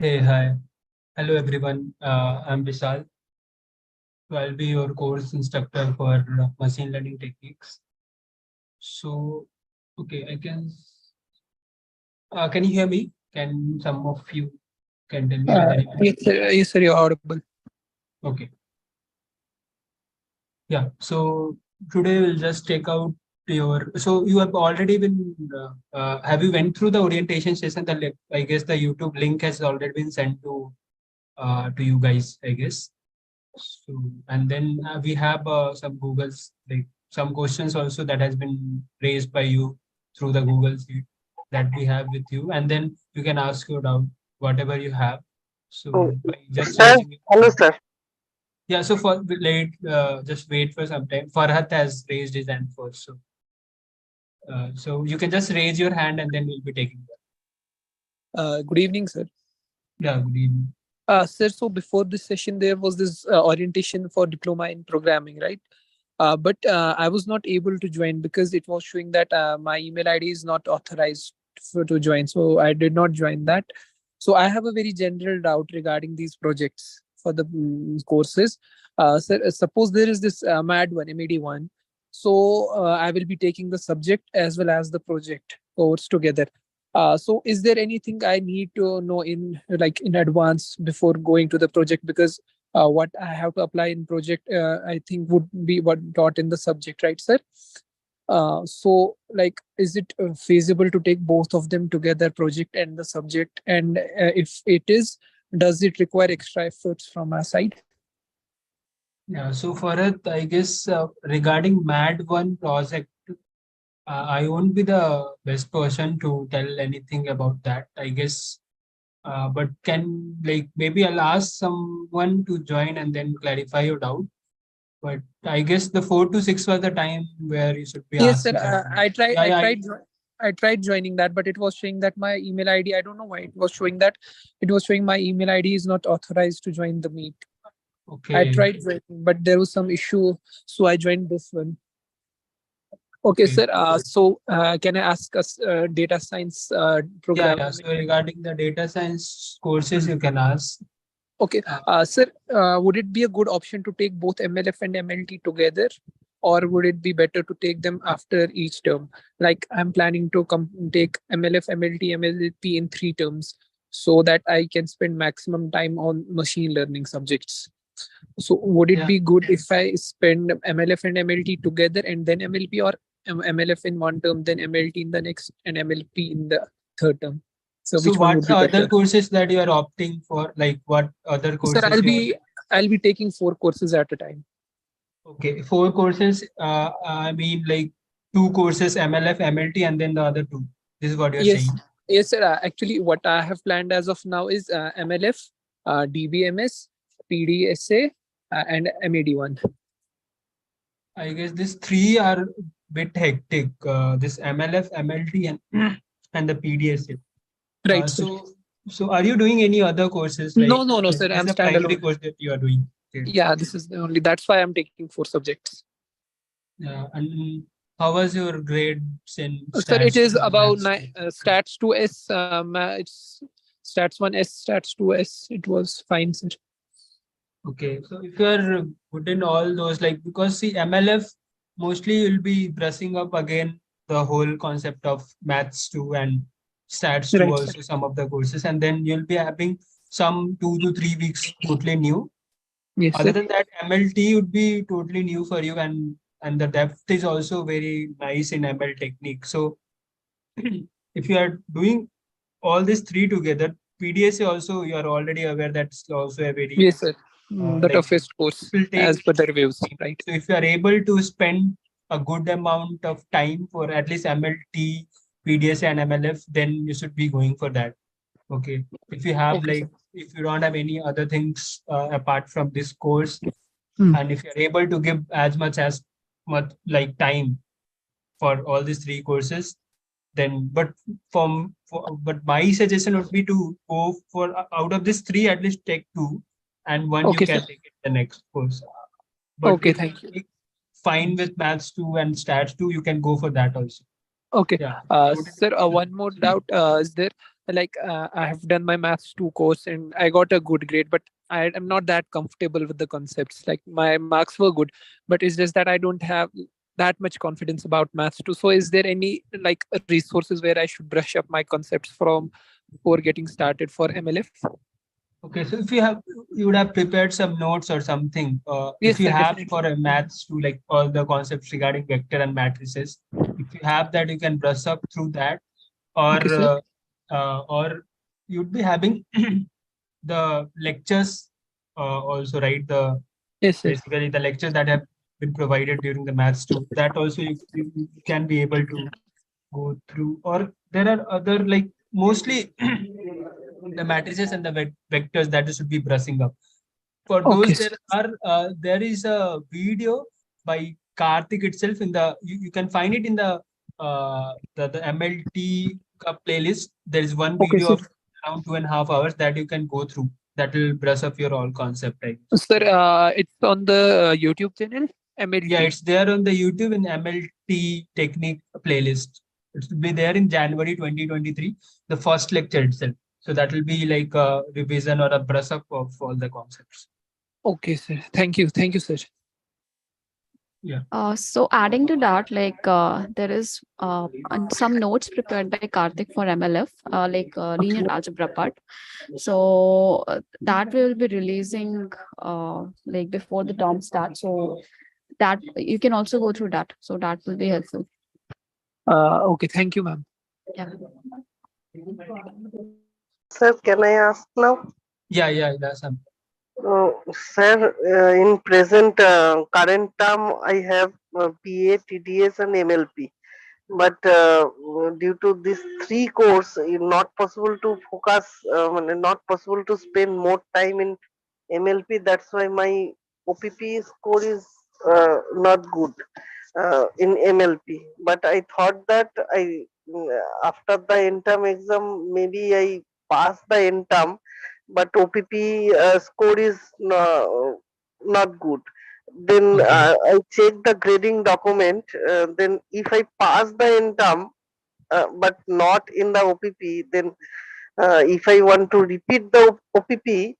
Hey, hi. Hello, everyone. I'm Vishal. So I'll be your course instructor for machine learning techniques. So, okay, I can. Can you hear me? Can some of you can tell me whether you can? Yes, sir, you're audible. Okay. Yeah. So today we'll just take out your. So you have already been. Have you went through the orientation session? I guess the YouTube link has already been sent to you guys, I guess. So, and then we have some Google's like some questions also that has been raised by you through the Google Sheet that we have with you, and then you can ask your doubt whatever you have. Oh, So by just sir, raising your hello, hand. sir. Yeah. So for late, just wait for some time. Farhat has raised his hand first, so you can just raise your hand and then we'll be taking that. Good evening, sir. Yeah. Good evening. Sir, so before this session, there was this orientation for diploma in programming, right? But I was not able to join because it was showing that my email ID is not authorized to join. So I did not join that. So I have a very general doubt regarding these projects for the courses. Sir, suppose there is this MAD one, MAD one. So I will be taking the subject as well as the project course together. So is there anything I need to know in advance before going to the project? Because what I have to apply in project, I think would be what taught in the subject, right, sir? So is it feasible to take both of them together, project and the subject? And if it is, does it require extra efforts from our side? Yeah. So Farhat, I guess regarding MAD one project. I won't be the best person to tell anything about that, I guess. But can like maybe I'll ask someone to join and then clarify your doubt. But I guess the 4 to 6 was the time where you should be Yes, sir. asking that. I Yeah, yeah, tried, I tried joining that, but it was showing that my email ID. I don't know why it was showing that. It was showing my email ID is not authorized to join the meet. I okay, tried joining, but there was some issue, so I joined this one. Okay, okay. sir. So can I ask us data science Yeah, yeah. So programming? regarding the data science courses, you can ask. Okay, Uh, sir. Would it be a good option to take both MLF and MLT together, or would it be better to take them after each term? Like I'm planning to take MLF, MLT, MLP in 3 terms, so that I can spend maximum time on machine learning subjects. So would it yeah, be good if I spend MLF and MLT together and then MLP, or MLF in 1 term, then MLT in the next, and MLP in the 3rd term? So so which one what would be other better? courses that you are opting for? Like what other Sir, courses you are? I'll be taking 4 courses at a time. Okay, 4 courses. I mean, like 2 courses, MLF, MLT, and then the other two. This is what you're Yes, saying. yes, sir. Actually, what I have planned as of now is MLF, DBMS, PDSA, and MAD1. I guess these three are bit hectic. This MLF, MLT, and and the PDSA. Right, sir. So are you doing any other courses? No, Like no, no, sir. this is I'm the primary standalone. course that you are doing. Okay. Yeah, this is the only. That's why I'm taking 4 subjects. Yeah. And how was your grades in Sir, it stats is to about maths to? stats 2S. It's stats 1S, stats 2S. It was fine, sir. Okay, so if you are good in all those, like because see MLF mostly you'll be brushing up again the whole concept of maths too and stats too Right, sir. also some of the courses, and then you'll be having some 2 to 3 weeks totally new. Yes, Other sir. than that, MLT would be totally new for you, and the depth is also very nice in ML technique. So if you are doing all these three together, PDSA also you are already aware that's also a very Yes, sir. The like toughest it course will take as per the reviews. time. Right. So if you are able to spend a good amount of time for at least MLT, PDSA, and MLF, then you should be going for that. Okay. If you have Okay, like sir. if you don't have any other things apart from this course, Hmm. and if you're able to give as much like time for all these three courses, then but my suggestion would be to go for out of these three at least take two, and one you Okay, sir. can take it the next course. But Okay, if you're thank you. like, fine with maths two and stats two, you can go for that also. Okay, Yeah. Would it sir. be One more doubt is there. like I have done my maths 2 course and I got a good grade, but I am not that comfortable with the concepts. Like my marks were good, but it's just that I don't have that much confidence about maths too. So is there any like resources where I should brush up my concepts from before getting started for MLF? Okay, so if you have, you would have prepared some notes or something. If Yes, you sir, have definitely. for a maths to like all the concepts regarding vector and matrices, if you have that, you can brush up through that, Okay, sir. or you'd be having the lectures also, right? The Yes, sir. basically the lectures that have been provided during the maths too. That also you can be able to go through. Or there are other like mostly the matrices and the vectors that you should be brushing up. For Okay, those, sir. there is a video by Karthik itself in the you can find it in the MLT playlist. There is one Okay, video sir. of around 2.5 hours that you can go through. That will brush up your all concept, I guess. Sir, it's on the YouTube channel Yeah, MLT. it's there on the YouTube in MLT technique playlist. It will be there in January 2023, the first lecture itself. So that will be like a revision or a brush up of all the concepts. Okay, sir. Thank you. Thank you, sir. Yeah. So adding to that, like there is some notes prepared by Karthik for MLF, like linear Okay. algebra part. So that we will be releasing like before the term starts. So that you can also go through that. So that will be helpful. Okay. Thank you, ma'am. Yeah. Sir, can I ask now? Yeah, that's some. Sir, in present current term, I have PA, TDS, and MLP. But due to these three course, it's not possible to focus, not possible to spend more time in MLP. That's why my OPP score is not good in MLP. But I thought that after the end-term exam, maybe I pass the end-term, but OPP score is not good. Then Okay. I check the grading document. Then if I pass the end-term, but not in the OPP, then if I want to repeat the OPP,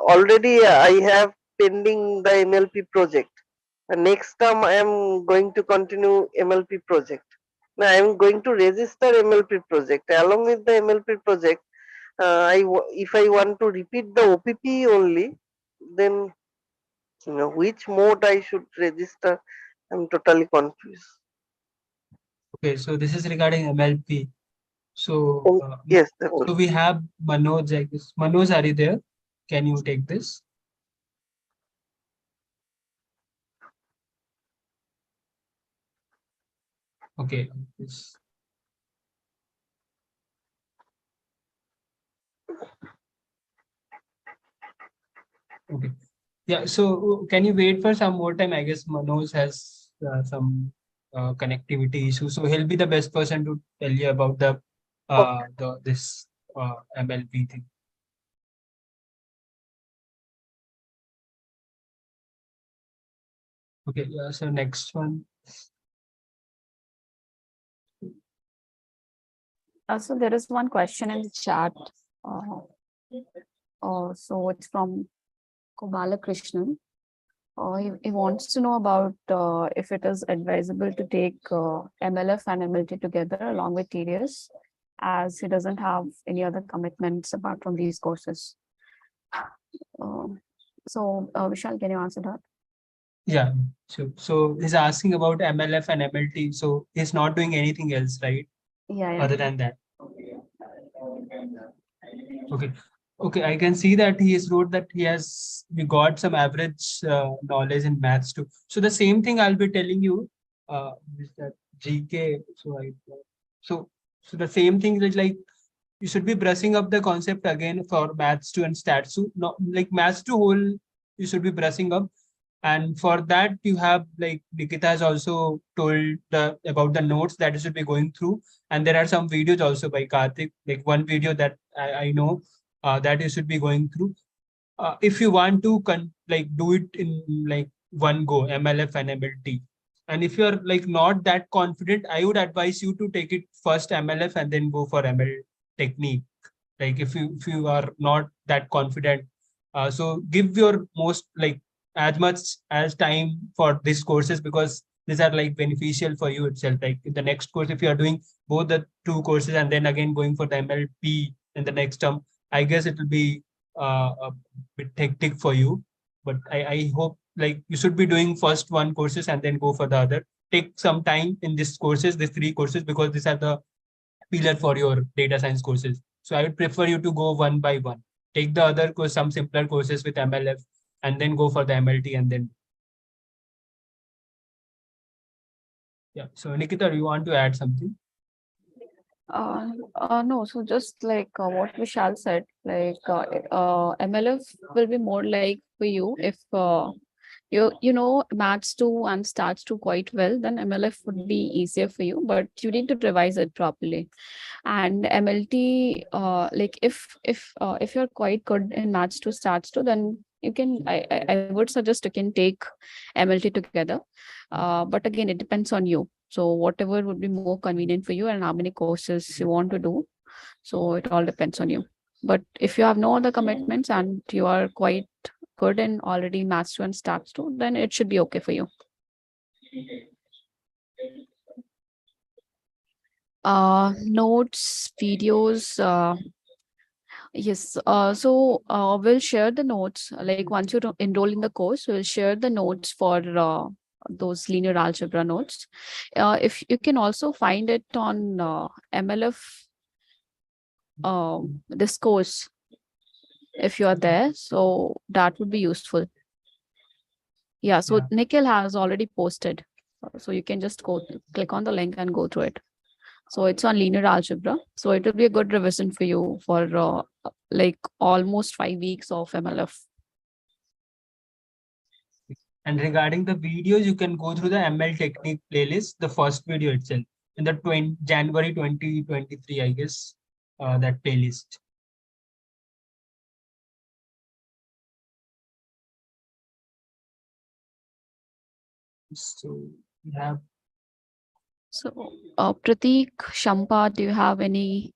already I have pending the MLP project. Next time I am going to continue MLP project. Now I am going to register MLP project. Along with the MLP project, if I want to repeat the OPP only, then which mode I should register? I'm totally confused. Okay, so this is regarding MLP. So, Oh, yes, sir. so we have Manoj, I guess. Manoj, are you there? Can you take this? Okay. Yes. Okay. Yeah. So can you wait for some more time? I guess Manoj has some connectivity issues, so he'll be the best person to tell you about the this MLP thing. Okay. Yeah. So next one. So there is one question in the chat. Uh, so it's from Kubala Krishnan. He wants to know about if it is advisable to take MLF and MLT together along with TDS, as he doesn't have any other commitments apart from these courses. Vishal, can you answer that? Yeah. So he's asking about MLF and MLT. So he's not doing anything else, right? Yeah. Other than that. Okay. Okay, I can see that he has wrote that he got some average knowledge in maths too. So the same thing I'll be telling you is that GK. So the same thing is like you should be brushing up the concept again for maths 2 and stats 2. No, like maths 2 whole you should be brushing up. And for that you have like Nikita has also told about the notes that you should be going through. And there are some videos also by Karthik, like one video that I know that you should be going through. If you want to like do it in like one go, MLF and MLT. And if you're like not that confident, I would advise you to take it first MLF and then go for ML technique. Like if you are not that confident, so give your most, like as much as time for these courses, because these are like beneficial for you itself. Like in the next course, if you are doing both the two courses and then again going for the MLP in the next term, I guess it will be a bit hectic for you. But I hope like you should be doing first one courses and then go for the other. Take some time in these courses, these three courses, because these are the pillar for your data science courses. So I would prefer you to go one by one. Take the other course, some simpler courses with MLF, and then go for the MLT, and then yeah. So Nikita, you want to add something? No, so just like what Vishal said, like MLF will be more like for you if you know maths 2 and stats 2 quite well, then MLF would be easier for you, but you need to revise it properly. And MLT, like if you're quite good in maths 2 stats 2, then you can I would suggest you can take MLT together. But again, it depends on you. So whatever would be more convenient for you and how many courses you want to do. So it all depends on you. But if you have no other commitments and you are quite good in already maths 2 and stats 2, then it should be okay for you. Notes, videos, yes. So we'll share the notes. Like once you enroll in the course, we'll share the notes for those linear algebra notes. If you can also find it on MLF, this course, if you are there, so that would be useful. Yeah. So Yeah. Nikhil has already posted, so you can just click on the link and go through it. So it's on linear algebra. So it will be a good revision for you for like almost 5 weeks of MLF. And regarding the videos, you can go through the ML technique playlist, the first video itself, in the January 2023, I guess, that playlist. So we have. So Prateek, Shampa, do you have any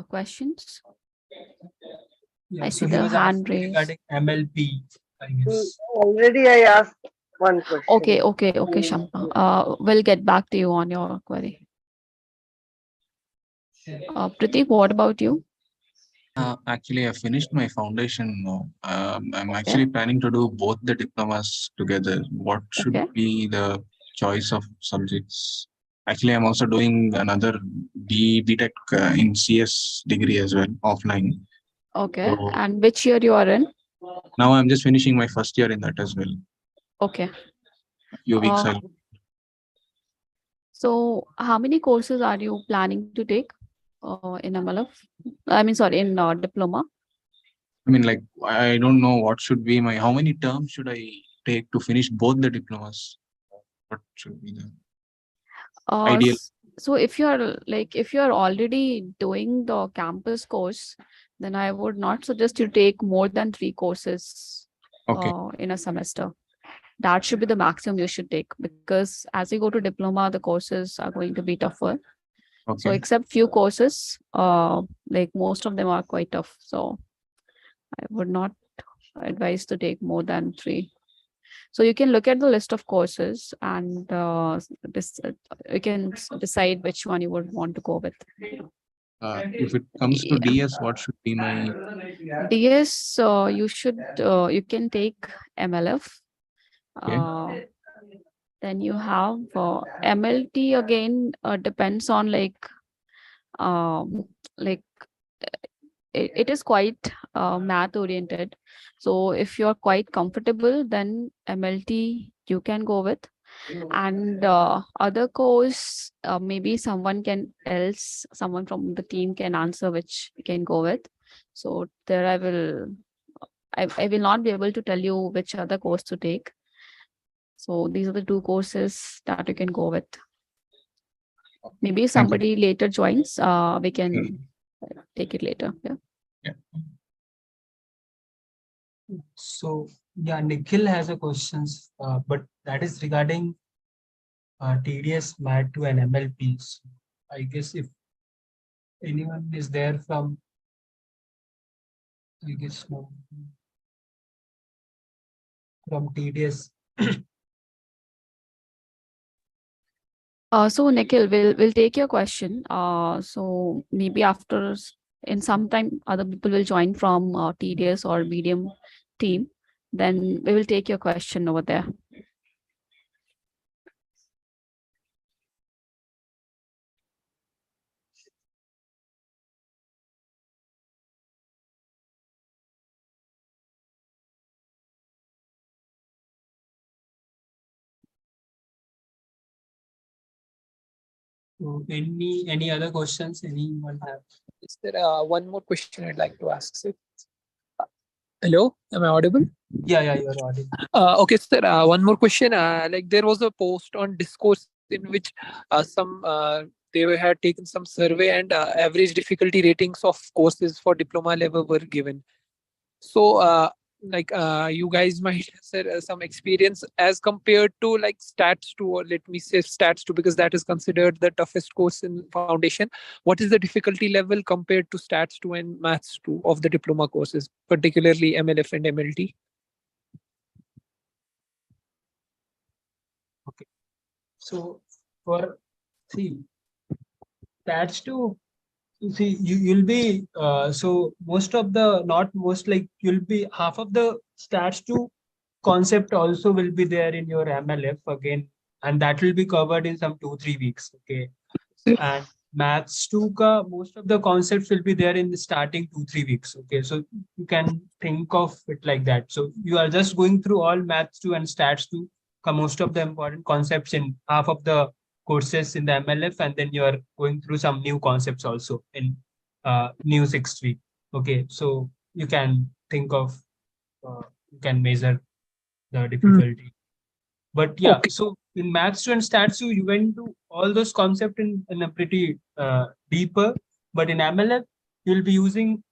questions? Yeah, I so see he the was hand asking raised. regarding MLP, I guess. Already I asked one question. Okay, Shampa. We'll get back to you on your query. Prateek, what about you? Actually, I finished my foundation now. I'm Okay. actually planning to do both the diplomas together. What should Okay. be the choice of subjects? Actually, I'm also doing another BTech in CS degree as well, offline. Okay. So And which year you are in? now I'm just finishing my first year in that as well. Okay. A few weeks Uh, So how many courses are you planning to take in MLF? I mean, sorry, in diploma. I mean, like, I don't know what should be how many terms should I take to finish both the diplomas? What should be the ideal? So if you're already doing the campus course, then I would not suggest you take more than 3 courses Okay. in a semester. That should be the maximum you should take, because as you go to diploma, the courses are going to be tougher. So Okay. except few courses, like most of them are quite tough. So I would not advise to take more than 3. So you can look at the list of courses and you can decide which one you would want to go with. If it comes to DS, what should be my DS? You can take MLF. Okay. Then you have MLT again, depends on like it is quite math oriented. So if you're quite comfortable, then MLT you can go with. And other course, maybe someone from the team can answer which you can go with. So there I will not be able to tell you which other course to take. So these are the 2 courses that you can go with. Maybe if somebody later joins, we can take it later. Yeah. So yeah, Nikhil has a questions, but that is regarding TDS, MAT2 and MLPs. I guess if anyone is there from I guess no. From TDS. So Nikhil, we'll take your question. So maybe after in some time, other people will join from TDS or medium team. Then we will take your question over there. So any other questions anyone have? Is there one more question I'd like to ask, sir? Hello, am I audible? Yeah, you are audible. Okay, sir. One more question. Like there was a post on Discourse in which some they had taken some survey and average difficulty ratings of courses for diploma level were given. So, you guys might have said some experience as compared to like Stats 2, or let me say Stats 2, because that is considered the toughest course in foundation. What is the difficulty level compared to Stats 2 and Maths 2 of the diploma courses, particularly MLF and MLT? Okay. So for that's to see you'll be so most of the not most like you'll be half of the stats to concept also will be there in your MLF again, and that will be covered in some 2-3 weeks. Okay. And maths 2 ka most of the concepts will be there in the starting 2-3 weeks. Okay, so you can think of it like that. So you are just going through all maths 2 and stats 2 ka most of the important concepts in half of the courses in the MLF, and then you are going through some new concepts also in new 6th week. Okay, so you can think of you can measure the difficulty. But yeah, Okay. so in maths 2 and stats 2, you went to all those concepts in a pretty deeper. But in MLF, you'll be using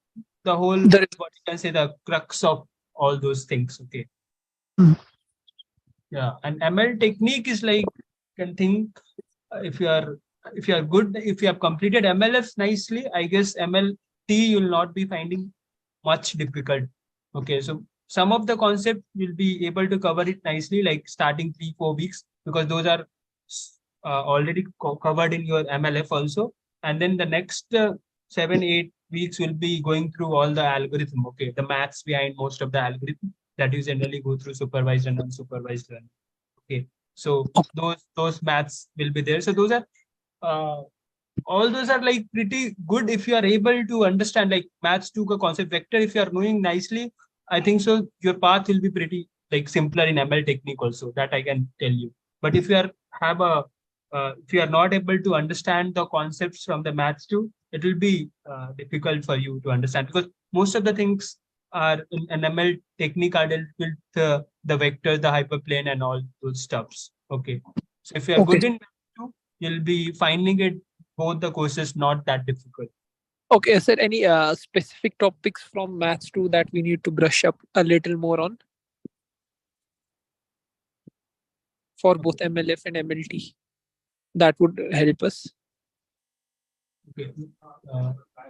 the whole, There is- what you can say, the crux of all those things. Okay. Mhm. Yeah. And ML technique is like, you can think if you are good, if you have completed MLF nicely, I guess MLT you'll not be finding much difficult. Okay, so some of the concept you'll be able to cover it nicely, like starting 3-4 weeks, because those are already covered in your MLF also. And then the next 7-8 weeks will be going through all the algorithm. Okay, the maths behind most of the algorithm that you generally go through supervised and unsupervised learning. Okay, so those maths will be there. So those are uh, all those are like pretty good if you are able to understand like maths 2 ka concept vector. If you are knowing nicely, I think so your path will be pretty like simpler in ML technique also, that I can tell you. But if you are have a if you are not able to understand the concepts from the maths 2, it will be difficult for you to understand, because most of the things are in an ML technique are dealt with the vectors, the hyperplane, and all those stuffs. Okay, so if you are Okay. good in maths 2, you'll be finding it both the courses not that difficult. Okay, is there any specific topics from Maths 2 that we need to brush up a little more on for both MLF and MLT? That would help us. Okay.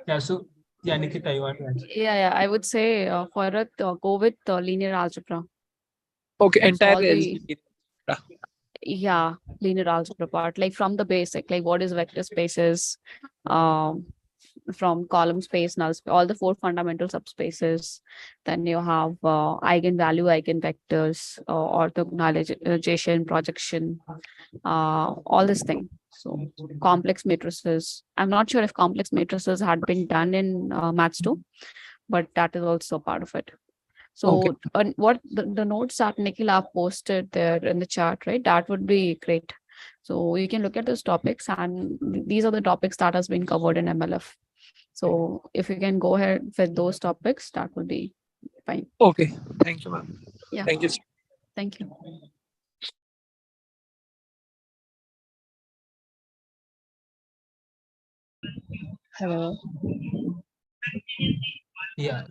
Yeah. So yeah, Nikita, you want to answer? Yeah, I would say for it, go with linear algebra. Okay, So entire all the Ah, linear algebra part, like from the basic, like what is vector spaces, um, from column space, null space, all the 4 fundamental subspaces. Then you have eigenvalue, eigenvectors, orthogonalization, projection, all this thing. So complex matrices. I'm not sure if complex matrices had been done in Maths 2, but that is also part of it. So what the notes that Nikhil have posted there in the chat, right? That would be great. So you can look at those topics, and these are the topics that has been covered in MLF. So if you can go ahead with those topics, that would be fine. Okay, thank you, ma'am. Yeah. Thank you. Thank you. Hello. Yeah.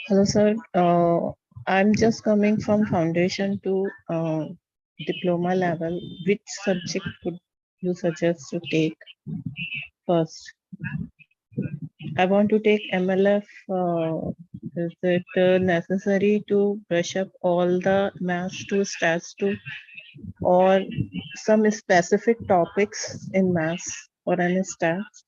Hello, sir. I'm just coming from foundation to diploma level. Which subject would you suggest to take first? I want to take MLF. Is it necessary to brush up all the maths to stats to, or some specific topics in maths or any stats?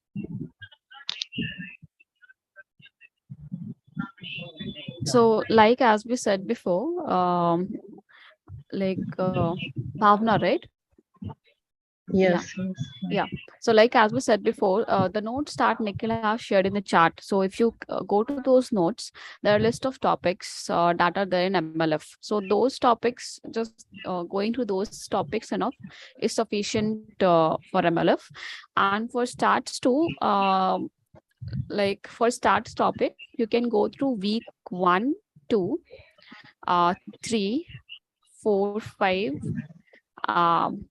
So, like as we said before, like Bhavna, right? Yes, yes. Yeah. So, like as we said before, the notes that Nikhil has shared in the chat. So, if you go to those notes, there are a list of topics that are there in MLF. So, those topics, just going through those topics enough is sufficient for MLF. And for stats too, like for stats topic, you can go through week 1, 2, 3, 4, 5. Um,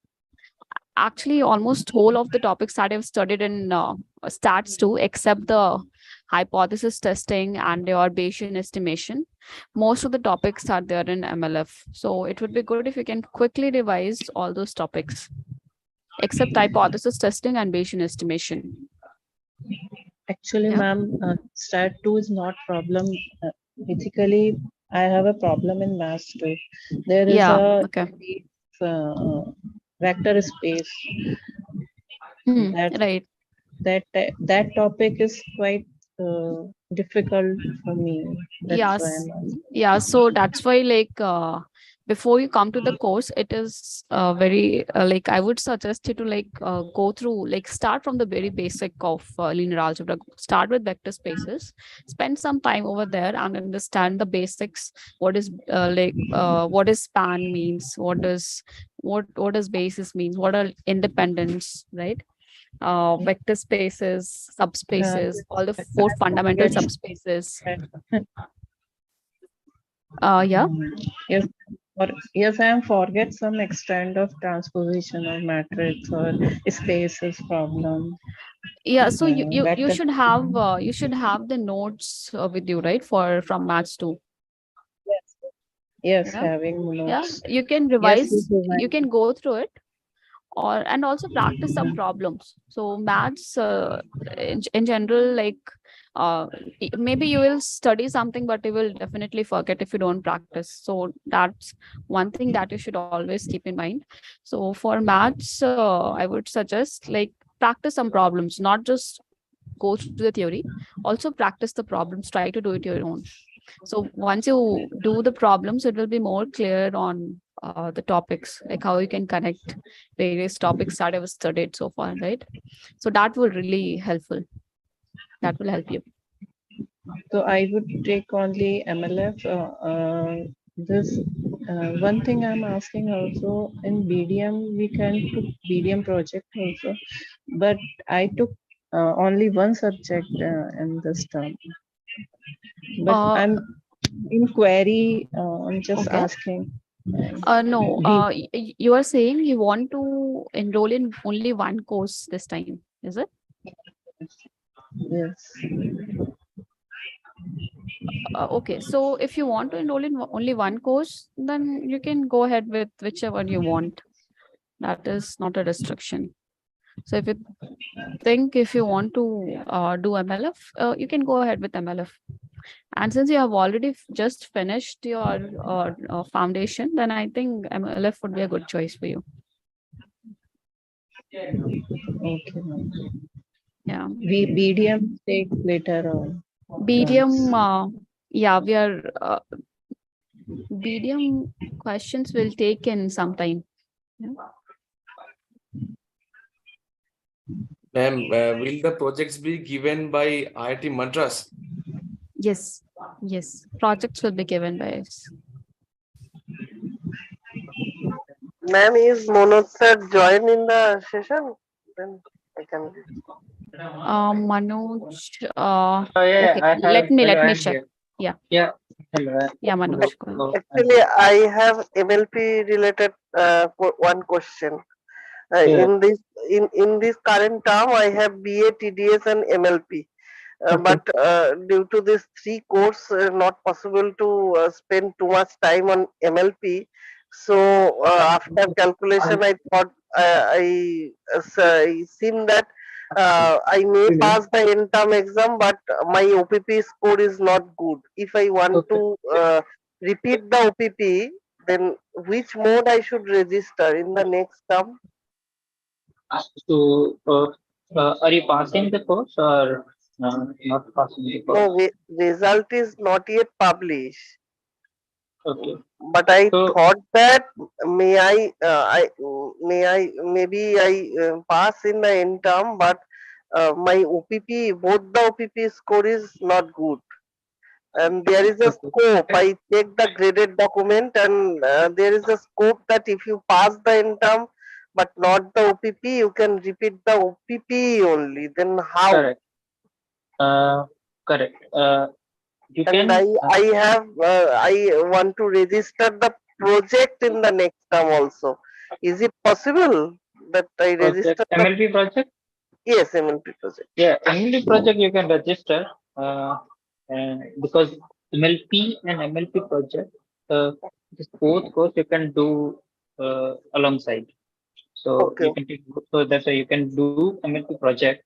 Actually almost whole of the topics that I've studied in stats too, except the hypothesis testing and your Bayesian estimation. Most of the topics are there in MLF. So it would be good if you can quickly revise all those topics, except hypothesis testing and Bayesian estimation. Actually, Yeah. ma'am, stat 2 is not problem. Uh, Basically, I have a problem in maths too. There is Yeah. a Okay. uh, vector space. That Right. that topic is quite difficult for me. That's why Yes. I'm asking. Yeah. So that's why, like, before you come to the course, it is very like I would suggest you to like go through, like, start from the very basic of linear algebra. Start with vector spaces. Spend some time over there and understand the basics. What is what is span means? What does basis means? What are independents? Right? Vector spaces, subspaces, all the four fundamental Forget subspaces. that. Yeah. Yes, yes, I am forget some extent of transposition of matrix or spaces problem. Yeah, so you Vector. should have the notes with you, right, for from maths too. Yes, Yeah. having Yeah, notes. you can Yes, revise, you can go through it, or and also practice some problems. So maths in general, like maybe you will study something, but you will definitely forget if you don't practice. So that's one thing that you should always keep in mind. So for maths, I would suggest, like, practice some problems, not just go through the theory, also practice the problems, try to do it your own. So once you do the problems, it will be more clear on the topics, like how you can connect various topics that I've studied so far, right? So that will really helpful. That will help you. so I would take only MLF. This one thing I'm asking also in BDM, we can took BDM project also, but I took only one subject in this term. But Uh, I'm in query. I'm just okay. asking. No, you are saying you want to enroll in only one course this time, is it? Yes. Okay, so if you want to enroll in only one course, then you can go ahead with whichever you want. That is not a restriction. So if you think if you want to do MLF, you can go ahead with MLF. And since you have already just finished your foundation, then I think MLF would be a good choice for you. Okay, ma'am. Yeah. We BDM take later on. BDM, yeah, we are BDM questions will take in some time. Yeah. Ma'am, will the projects be given by IIT Madras? Yes, yes. Projects will be given by us. Ma'am, is Manoj sir join in the session? Then I can. Manoj, Oh yeah, okay, I have. let Hello, me I'm check. here. Yeah, Yeah. Hello. yeah, Manoj. Go ahead. Actually, I have MLP related one question. Yeah. In this current term, I have BA, TDS, and MLP. Okay. But due to this three course, not possible to spend too much time on MLP. So after calculation, I thought I seen that I may Okay. pass the end term exam, but my OPP score is not good. If I want Okay. to repeat the OPP, then which mode I should register in the next term? So, are you passing the course or not passing the course? No, result is not yet published. Okay. But I So, thought that maybe I pass in the end term, but my OPP, both the OPP score is not good. And there is a okay. scope. I check the graded document, and there is a scope that if you pass the end term but not the OPP, you can repeat the OPP only. Then how? Correct. Correct. You And can I want to register the project in the next term also. Is it possible that I project register the MLP project. yes MLP project? Yeah, MLP project you can register because MLP and MLP project, this both course you can do alongside. So Okay. you can take both. So that's why you can do MLP project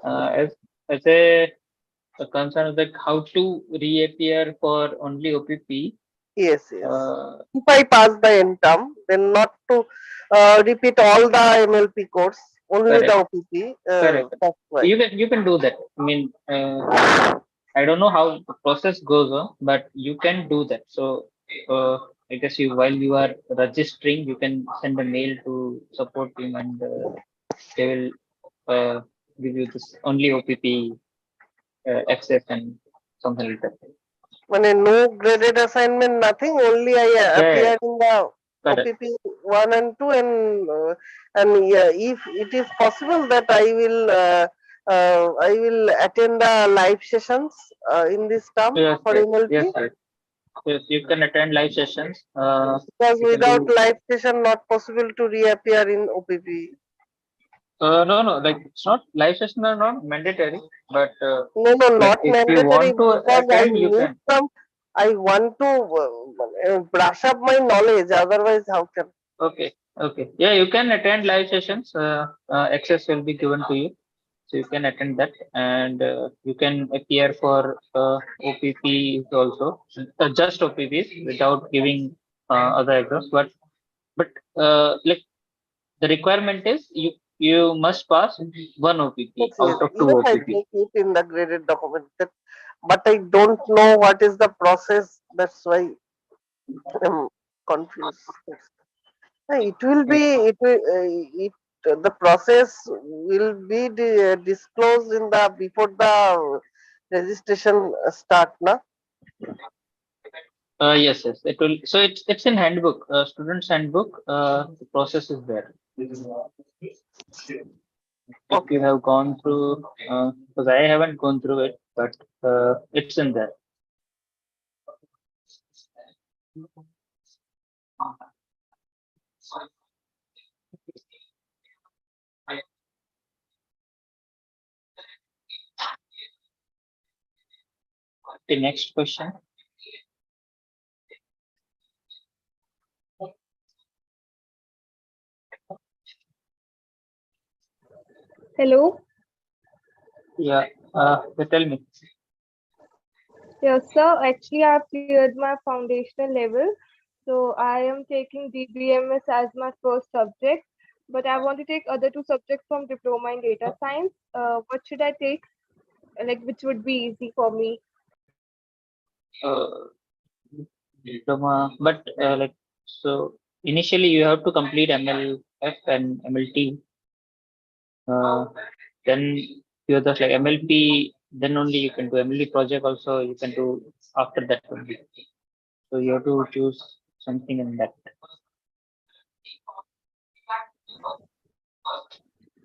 as a concern of like how to reappear for only OPP. Yes, yes. Uh, If I pass the end term, then not to repeat all the MLP course, only the correct, OPP. correct. That's why. You can do that. I mean, I don't know how the process goes on, but you can do that. So I guess you while you are registering, you can send a mail to support team and they will give you this only OPP access and something like that. When no graded assignment, nothing. Only I Yeah, appear in the correct. OPP 1 and 2, and yeah, if it is possible that I will attend the live sessions in this term Yes, for yes, yes, MLP, yes. Yes, you can attend live sessions. because You can without do. live session, not possible to reappear in OPP. No, no, like it's not live sessions are not mandatory, but No, no, like not if you mandatory, want to because I attend, you need can. some. I want to brush up my knowledge. Otherwise, how can? Okay, okay. Yeah, you can attend live sessions. Access will be given to you, so you can attend that, and you can appear for OPPs also, just OPPs without giving other exams. But like the requirement is you must pass one OPP Yes, yes. out of two Even I OPP. take it in the graded document, but I don't know what is the process. That's why I'm confused. It will be. It will. The process will be disclosed in the before the registration start, na? Yes, yes, it will. So it's in handbook, student's handbook. The process is there. If you Okay. have gone through, because I haven't gone through it, but it's in there. The next question. Hello. Yeah, tell me. Yes, sir. Actually, I've cleared my foundational level. So I am taking DBMS as my first subject, but I want to take other two subjects from diploma in data science. What should I take? Like, which would be easy for me? Uh, Diploma, but like so initially you have to complete MLF and MLT. Uh, then you have the like MLP. Then only you can do MLP project. Also, you can do after that only. So you have to choose something in that.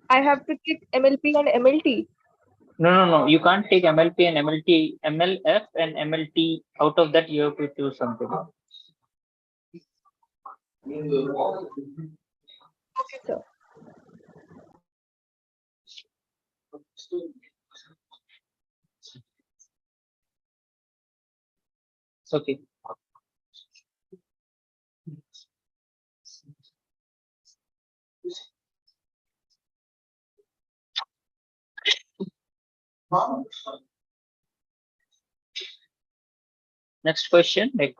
I have to take MLP and MLT. No, no, no. You can't take MLP and MLT, MLF and MLT. Out of that, you have to choose something. Okay, sir. Okay. Next question. Like,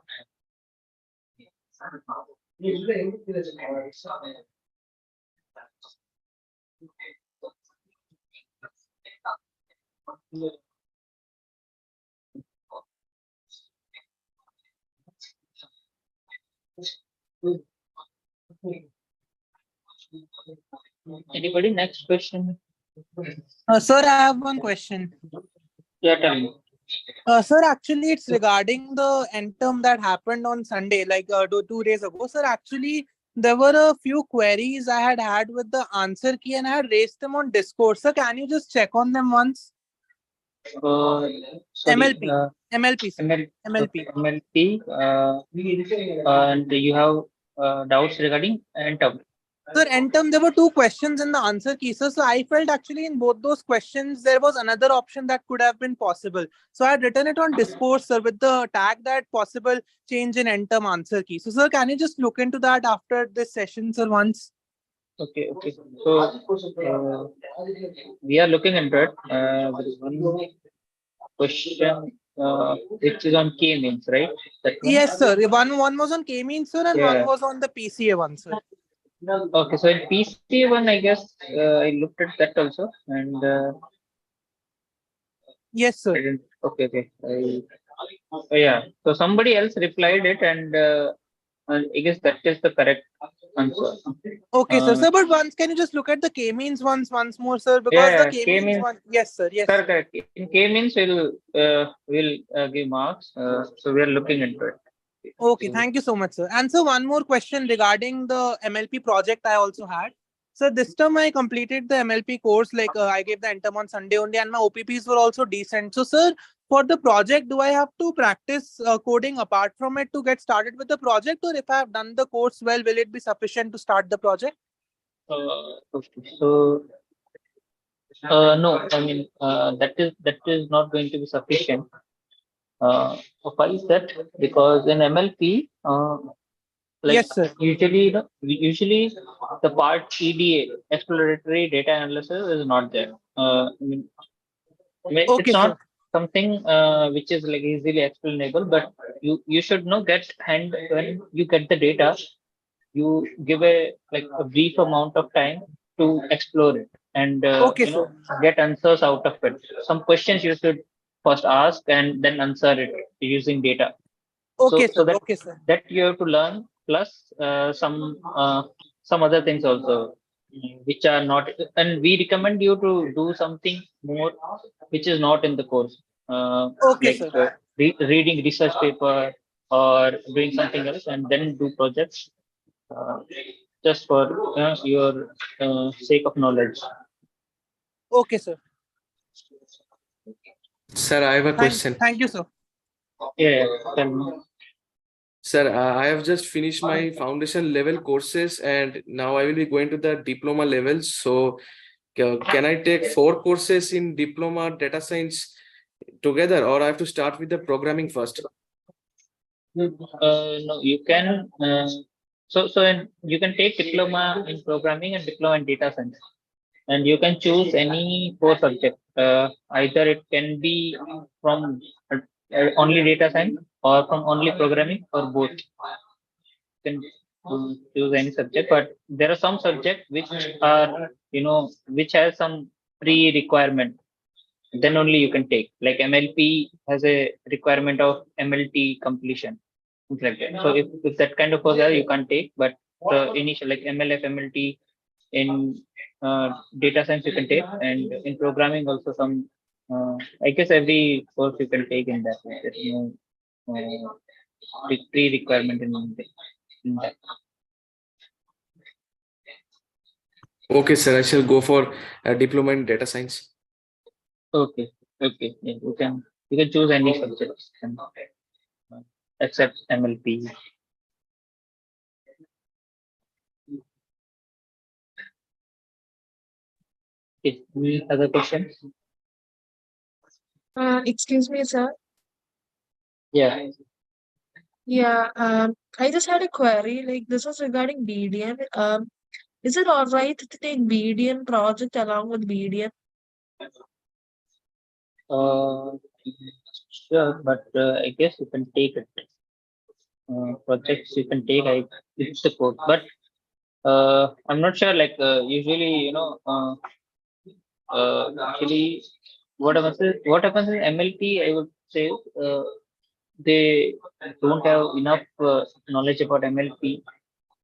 anybody? Next question. Sir, I have one question. Yeah, tell me. Sir, actually, it's regarding the end term that happened on Sunday, like 2 days ago. Sir, actually, there were a few queries I had with the answer key and I had raised them on Discord. Sir, can you just check on them once? Sorry, MLP, sir. MLP. MLP. And you have doubts regarding end term. Sir, end term, there were 2 questions in the answer key, sir. So I felt actually in both those questions, there was another option that could have been possible. So I had written it on Discord, sir, with the tag that possible change in end term answer key. So, sir, can you just look into that after this session, sir, once? Okay. So we are looking into it. There is one question which is on K-means, right? That one? Yes, sir. One was on K-means, sir, and one was on the PCA one, sir. Okay, so in PCA one, I guess I looked at that also, and yes, sir. I didn't. Okay. Yeah. So somebody else replied it, and I guess that is the correct answer. Okay, sir. But once, can you just look at the K-means once more, sir? Because the K-means one. Yes, sir. Yes. Sir, correct. In K-means, we'll give marks. So we are looking into it. Okay, thank you so much, sir. And so one more question regarding the MLP project I also had. So this term I completed the MLP course, like I gave the interim on Sunday only, and my OPPs were also decent. So, sir, for the project, do I have to practice coding apart from it to get started with the project, or if I have done the course well, will it be sufficient to start the project? Okay. So no, I mean that is not going to be sufficient. Why is that? Because in MLP, like yes, sir. Usually the part EDA, exploratory data analysis, is not there. I mean, okay, it's not sir. something which is like easily explainable, but you should know when you get the data, you give a brief amount of time to explore it and okay, get answers out of it. Some questions you should first ask and then answer it using data. Okay, so sir. Okay, sir. that you have to learn, plus some other things also, which are not, and we recommend you to do something more which is not in the course, okay, like sir. reading research paper or doing something else, and then do projects just for your sake of knowledge. Okay, sir. Sir, I have a question. Thank you, sir. Yeah, tell me. Sir, I have just finished my foundation level courses and now I will be going to the diploma level. So can I take 4 courses in diploma data science together, or I have to start with the programming first? No, you can. You can take diploma in programming and diploma in data science, and you can choose any 4 subjects. Either it can be from only data science, or from only programming, or both. You can choose any subject, but there are some subjects which are which has some pre-requirement. Then only you can take. Like MLP has a requirement of MLT completion, things like that. So if that kind of course you can't take, but the initial like MLF, MLT in data science you can take, and in programming also some. I guess every course you can take in that. There's no pre-requirement in that. Okay, sir. I shall go for a diploma in data science. Okay. Yeah, you can choose any subjects except MLP. Any other questions? Excuse me, sir. Yeah. Yeah, I just had a query. Like, this was regarding BDM. Is it all right to take BDM project along with BDM? Uh, sure, but I guess you can take it. Projects you can take. It's the code, but I'm not sure. Like usually, actually, what happens in MLP? I would say they don't have enough knowledge about MLP,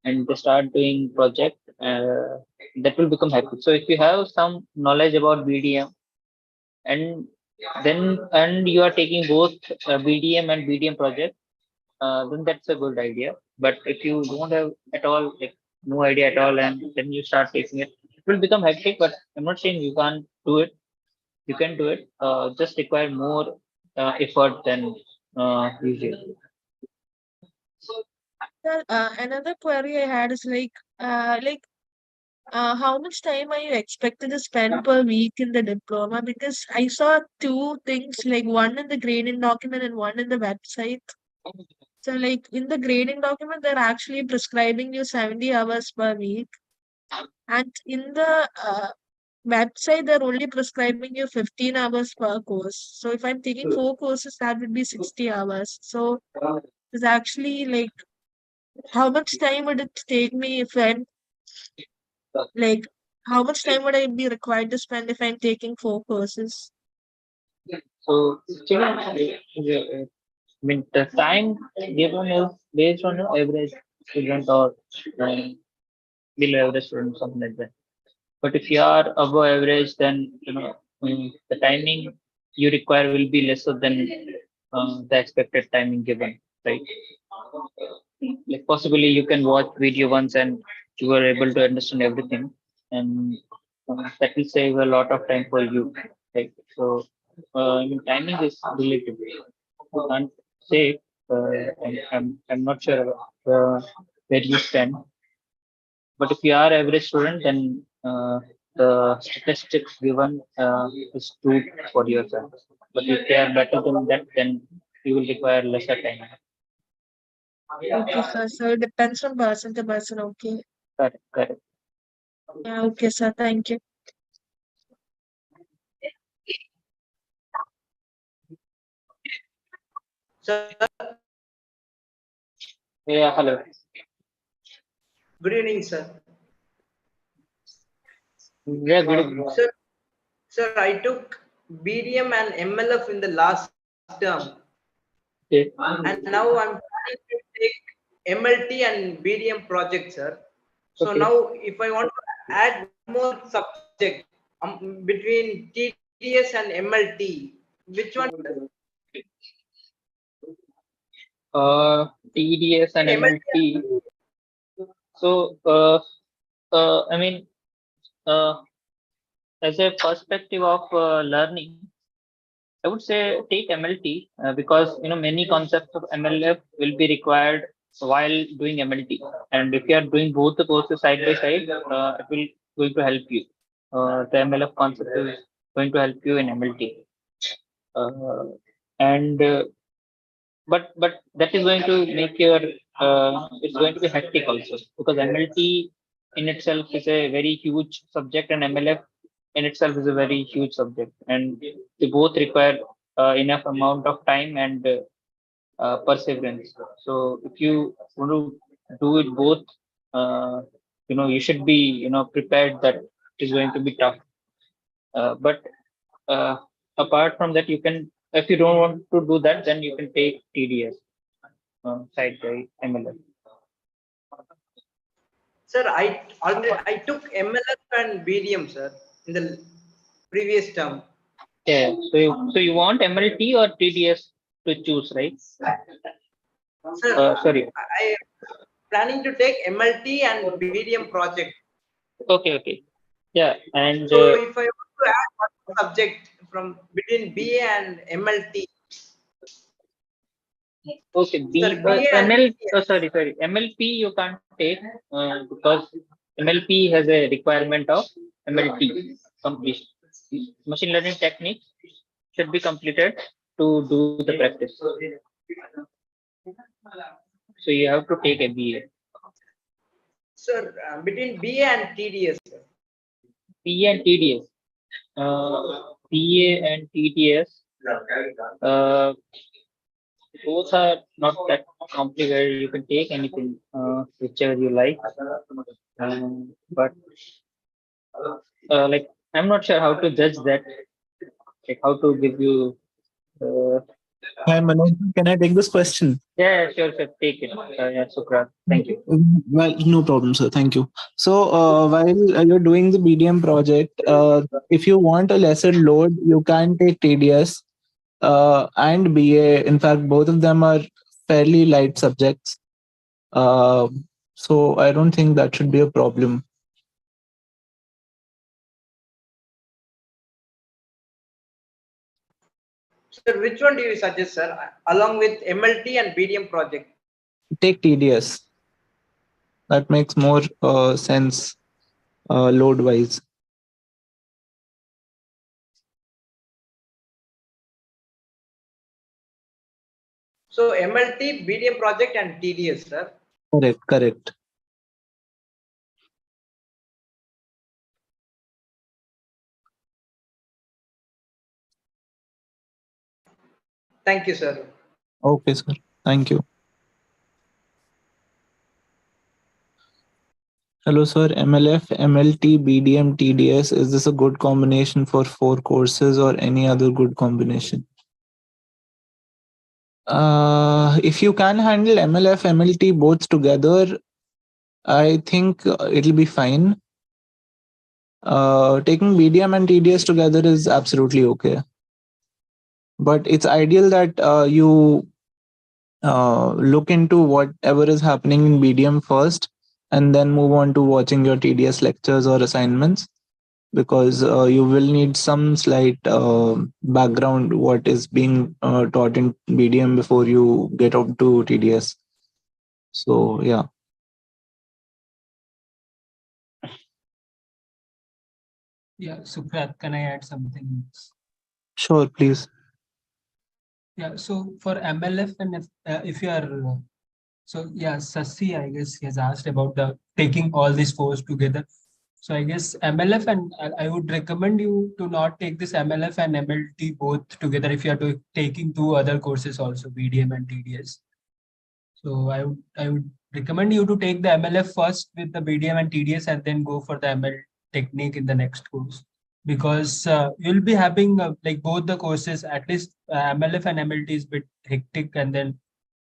and they start doing project. That will become habit. So if you have some knowledge about BDM, and and you are taking both BDM and BDM project, then that's a good idea. But if you don't have at all, like no idea at all, and then you start taking it, it will become hectic. But I'm not saying you can't do it. You can do it. Just require more effort than usual. Sir, another query I had is how much time are you expected to spend per week in the diploma? Because I saw two things, like one in the grading document and one in the website. So, like in the grading document, they're actually prescribing you 70 hours per week, and in the website, they're only prescribing you 15 hours per course. So, if I'm taking 4 courses, that would be 60 hours. So, it's actually like how much time would it take me if I'm like how much time would I be required to spend if I'm taking 4 courses? So actually, I mean, the time given is based on your average student or um, below average student, something like that. But if you are above average, then the timing you require will be lesser than the expected timing given, right? Like possibly you can watch video once and you are able to understand everything, and that will save a lot of time for you, right? So I mean, timing is relative. You can't say. I'm not sure where you stand, but if you are average student, then the statistics given is true for yourself. But if they are better than that, then you will require lesser time. Okay, sir. So it depends from person to person. Okay. Correct, correct. Yeah, okay, sir. Thank you. Sir, Yeah, hello. good evening, sir. Yeah, good evening. Sir, I took BDM and MLF in the last term, Okay. and now I'm planning to take MLT and BDM project, sir. So Okay. now, if I want to add more subject between TDS and MLT, which one? TDS and MLT. So, I mean, as a perspective of learning, I would say take MLT because many concepts of MLF will be required while doing MLT, and if you are doing both the courses side by side, it will going to help you. The MLF concept is going to help you in MLT, and but that is going to make your it's going to be hectic also because MLT in itself is a very huge subject and MLF in itself is a very huge subject, and they both require enough amount of time and perseverance. So if you want to do it both, you should be prepared that it is going to be tough. But apart from that, you can, if you don't want to do that, then you can take TDS side by MLF. Sir, I took MLF and BDM, sir, in the previous term. Yeah. So you want MLT or TDS to choose, right? Sir, Sorry. I am planning to take MLT and BDM project. Okay. Yeah. And So if I want to add one subject from between BA and MLT. okay, Sir, BA and sorry, MLP you can't take because MLP has a requirement of MLT completion. Machine learning techniques should be completed to do the practice. So you have to take a BA. Sir, between BA and TDS. Sir. BA and TDS. PA and TTS, both are not that complicated. You can take anything, whichever you like. But like, I'm not sure how to judge that. Like, how to give you. Hi, Manoj. Can I take this question? Yeah, sure, sure. Take it. Yeah, Sukrat. Thank you. Well, no problem, sir. Thank you. So, while you're doing the BDM project, if you want a lesser load, you can take TDS and BA. In fact, both of them are fairly light subjects. So, I don't think that should be a problem. Sir, which one do you suggest, sir, along with MLT and BDM project? Take TDS. That makes more sense load wise. So MLT, BDM project and TDS, sir. Correct, correct. Thank you, sir. Okay, sir. Thank you. Hello, sir. MLF, MLT, BDM, TDS. Is this a good combination for 4 courses or any other good combination? If you can handle MLF, MLT both together, I think it'll be fine. Taking BDM and TDS together is absolutely okay. But it's ideal that you look into whatever is happening in BDM first and then move on to watching your TDS lectures or assignments, because you will need some slight background what is being taught in BDM before you get up to TDS. So yeah. Yeah, Sukrat, can I add something? Sure, please. Yeah, so for MLF and if you are, so yeah, Sasi, I guess he has asked about the taking all these fours together. So I guess MLF and I would recommend you to not take this MLF and MLT both together if you are taking 2 other courses also, BDM and TDS. So I would recommend you to take the MLF first with the BDM and TDS and then go for the ML technique in the next course, because you'll be having like both the courses, at least MLF and MLT is a bit hectic, and then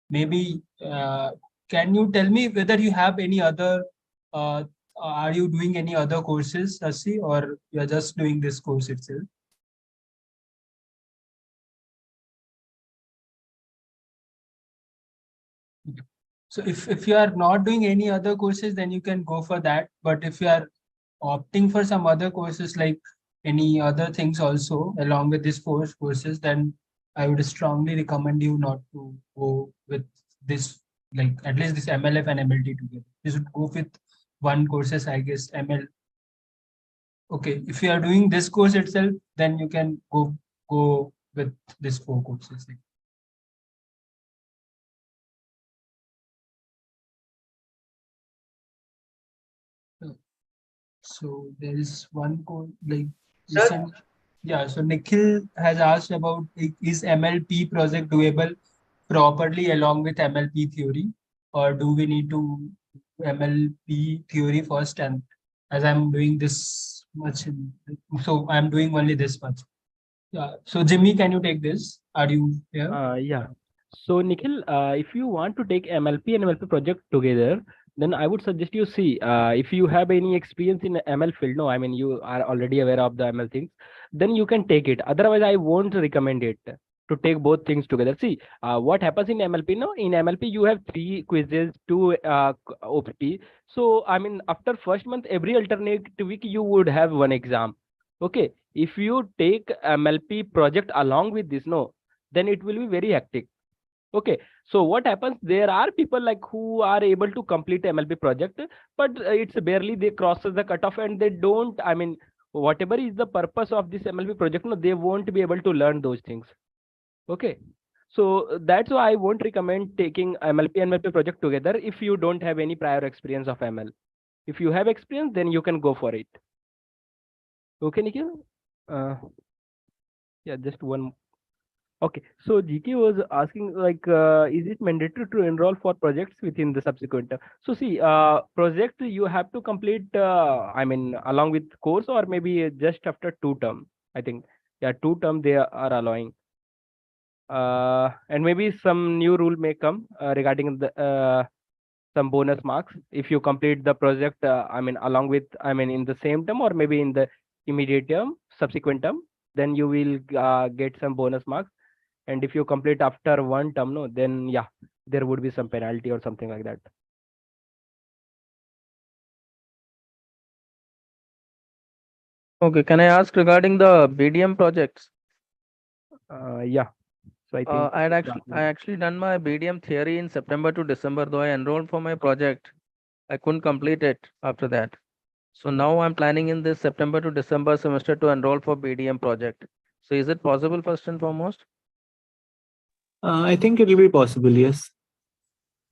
maybe can you tell me whether you have any other are you doing any other courses, Sasi, or you're just doing this course itself? So if you are not doing any other courses, then you can go for that. But if you are opting for some other courses, like any other things also along with these 4 courses, then I would strongly recommend you not to go with this, like at least this MLF and MLT together. You should go with one courses, I guess, ML. Okay, if you are doing this course itself, then you can go with these 4 courses. So there is one code like recent. Yeah, so Nikhil has asked about is MLP project doable properly along with MLP theory, or do we need to MLP theory first? And as I'm doing this much, so I'm doing only this much. Yeah. So Jimmy, can you take this? Are you here? Yeah. So Nikhil, if you want to take MLP and MLP project together, then I would suggest you see if you have any experience in ML field. No, I mean you are already aware of the ML things. Then you can take it. Otherwise, I won't recommend it to take both things together. See, what happens in MLP? No, in MLP you have 3 quizzes, 2 OPT. So I mean, after first month, every alternate week you would have one exam. Okay, if you take MLP project along with this, no, then it will be very hectic. Okay, so what happens, there are people like who are able to complete MLP project, but it's barely they crosses the cutoff and they don't, I mean, whatever is the purpose of this MLP project, no, they won't be able to learn those things. Okay, so that's why I won't recommend taking MLP and MLP project together if you don't have any prior experience of ML. If you have experience, then you can go for it. Okay, Nikhil? Yeah, just one. Okay, so GK was asking like, is it mandatory to enroll for projects within the subsequent term? So see, project you have to complete, I mean, along with course or maybe just after 2 term. I think, yeah, 2 term they are allowing. And maybe some new rule may come regarding the some bonus marks if you complete the project. I mean, along with, I mean, in the same term or maybe in the immediate term, subsequent term, then you will get some bonus marks. And if you complete after 1 term, no, then yeah, there would be some penalty or something like that. Okay, can I ask regarding the BDM projects? Yeah. So I think I actually done my BDM theory in September to December, though I enrolled for my project. I couldn't complete it after that. So now I'm planning in this September to December semester to enroll for BDM project. So is it possible first and foremost? I think it will be possible, yes.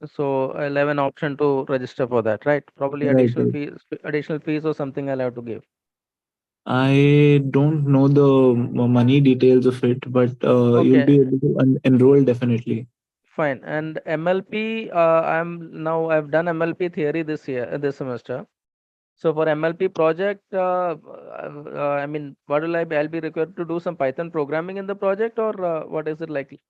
So I'll have an option to register for that, right? Probably Right, additional fees or something I'll have to give. I don't know the money details of it, but you'll be Okay. able to enroll definitely. Fine. And MLP, I've done MLP theory this year, this semester. So for MLP project, I mean, I'll be required to do some Python programming in the project, or what is it likely?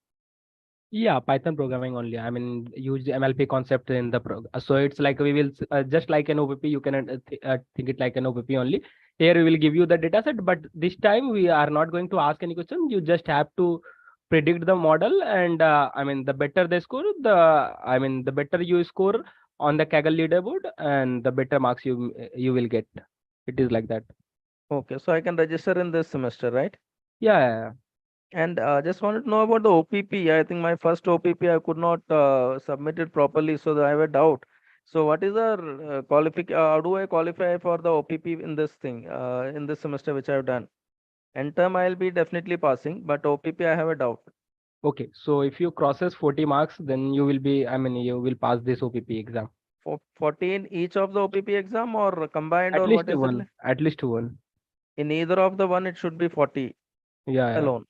Yeah, Python programming only. I mean, use the MLP concept in the so it's like we will just like an OPP. You can think it like an OPP only. Here we will give you the data set, but this time we are not going to ask any question. You just have to predict the model, and I mean, the better they score, the better you score on the Kaggle leaderboard, and the better marks you will get. It is like that. Okay, so I can register in this semester, right? Yeah. And just wanted to know about the OPP. I think my first OPP I could not submit it properly, so I have a doubt. So what is the how do I qualify for the OPP in this thing in this semester which I have done? End term I'll be definitely passing, but OPP I have a doubt. Okay, so if you crosses 40 marks, then you will be, I mean, you will pass this OPP exam. For 14 each of the OPP exam or combined, At or least what is one. it? At least one. In either of the one, it should be 40 Yeah. alone.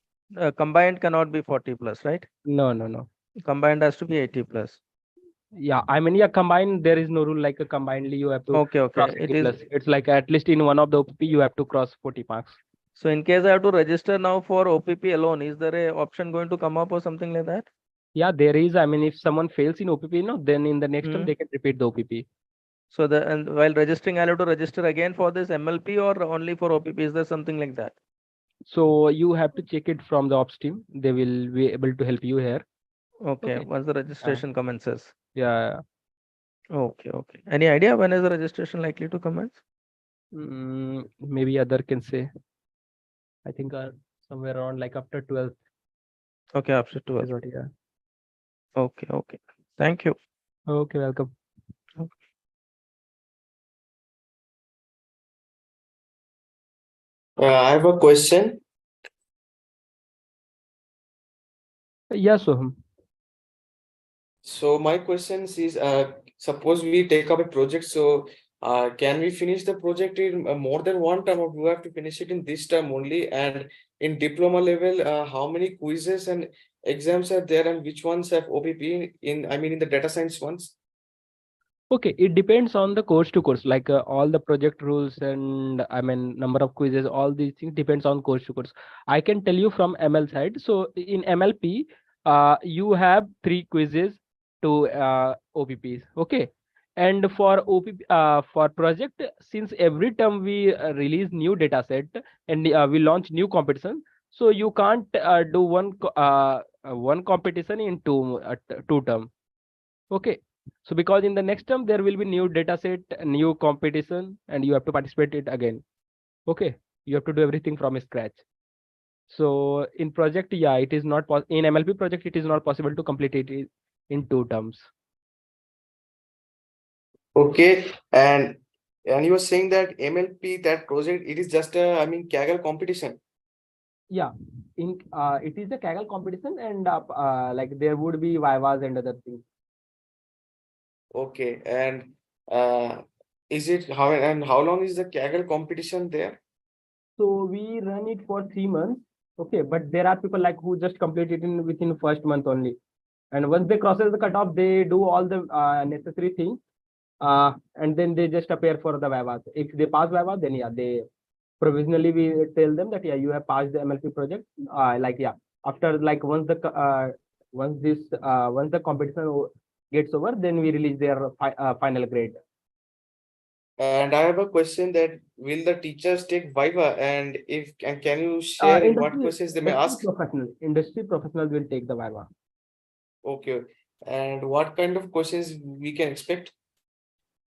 Combined cannot be 40 plus, right? No. Combined has to be 80 plus. Yeah, I mean, yeah, combined, there is no rule like a combinedly you have to Okay. cross 80 plus. It's like at least in one of the OPP, you have to cross 40 marks. So in case I have to register now for OPP alone, is there a option going to come up or something like that? Yeah, there is. I mean, if someone fails in OPP, then in the next term they can repeat the OPP. So while registering, I'll have to register again for this MLP or only for OPP? Is there something like that? So you have to check it from the ops team. They will be able to help you here. Okay. Once the registration commences. Yeah. Okay. Any idea when is the registration likely to commence? Maybe other can say. I think somewhere around like after 12th. Okay, after 12th. Yeah. Okay. Thank you. Okay, welcome. I have a question. Yeah, Soham. So my question is, suppose we take up a project, so can we finish the project in more than 1 term, or do we have to finish it in this term only? And in diploma level, how many quizzes and exams are there, and which ones have OPP in the data science ones? Okay, it depends on the course to course, like all the project rules and I mean number of quizzes, all these things depends on course to course. I can tell you from ML side. So in MLP, you have 3 quizzes to OPPs. Okay, and for OPP for project, since every term we release new data set and we launch new competition, so you can't do one competition in 2 term. Okay. So because in the next term there will be new data set, new competition, and you have to participate it again. Okay, you have to do everything from scratch. So in project, yeah, it is not in MLP project it is not possible to complete it in 2 terms. Okay, and you were saying that MLP, that project, it is just a Kaggle competition. Yeah, it is a Kaggle competition, and like there would be vivas and other things. Okay, and how long is the Kaggle competition there? So we run it for 3 months, Okay, but there are people like who just complete it in within first month only, and once they crosses the cutoff, they do all the necessary things, and then they just appear for the Viva. If they pass Viva, then yeah, they provisionally we tell them that yeah, you have passed the MLP project. Like yeah, after like once the competition gets over, then we release their final grade. And I have a question that will the teachers take Viva, and if can you share what questions they may ask? Industry professionals will take the Viva. Okay, and what kind of questions we can expect?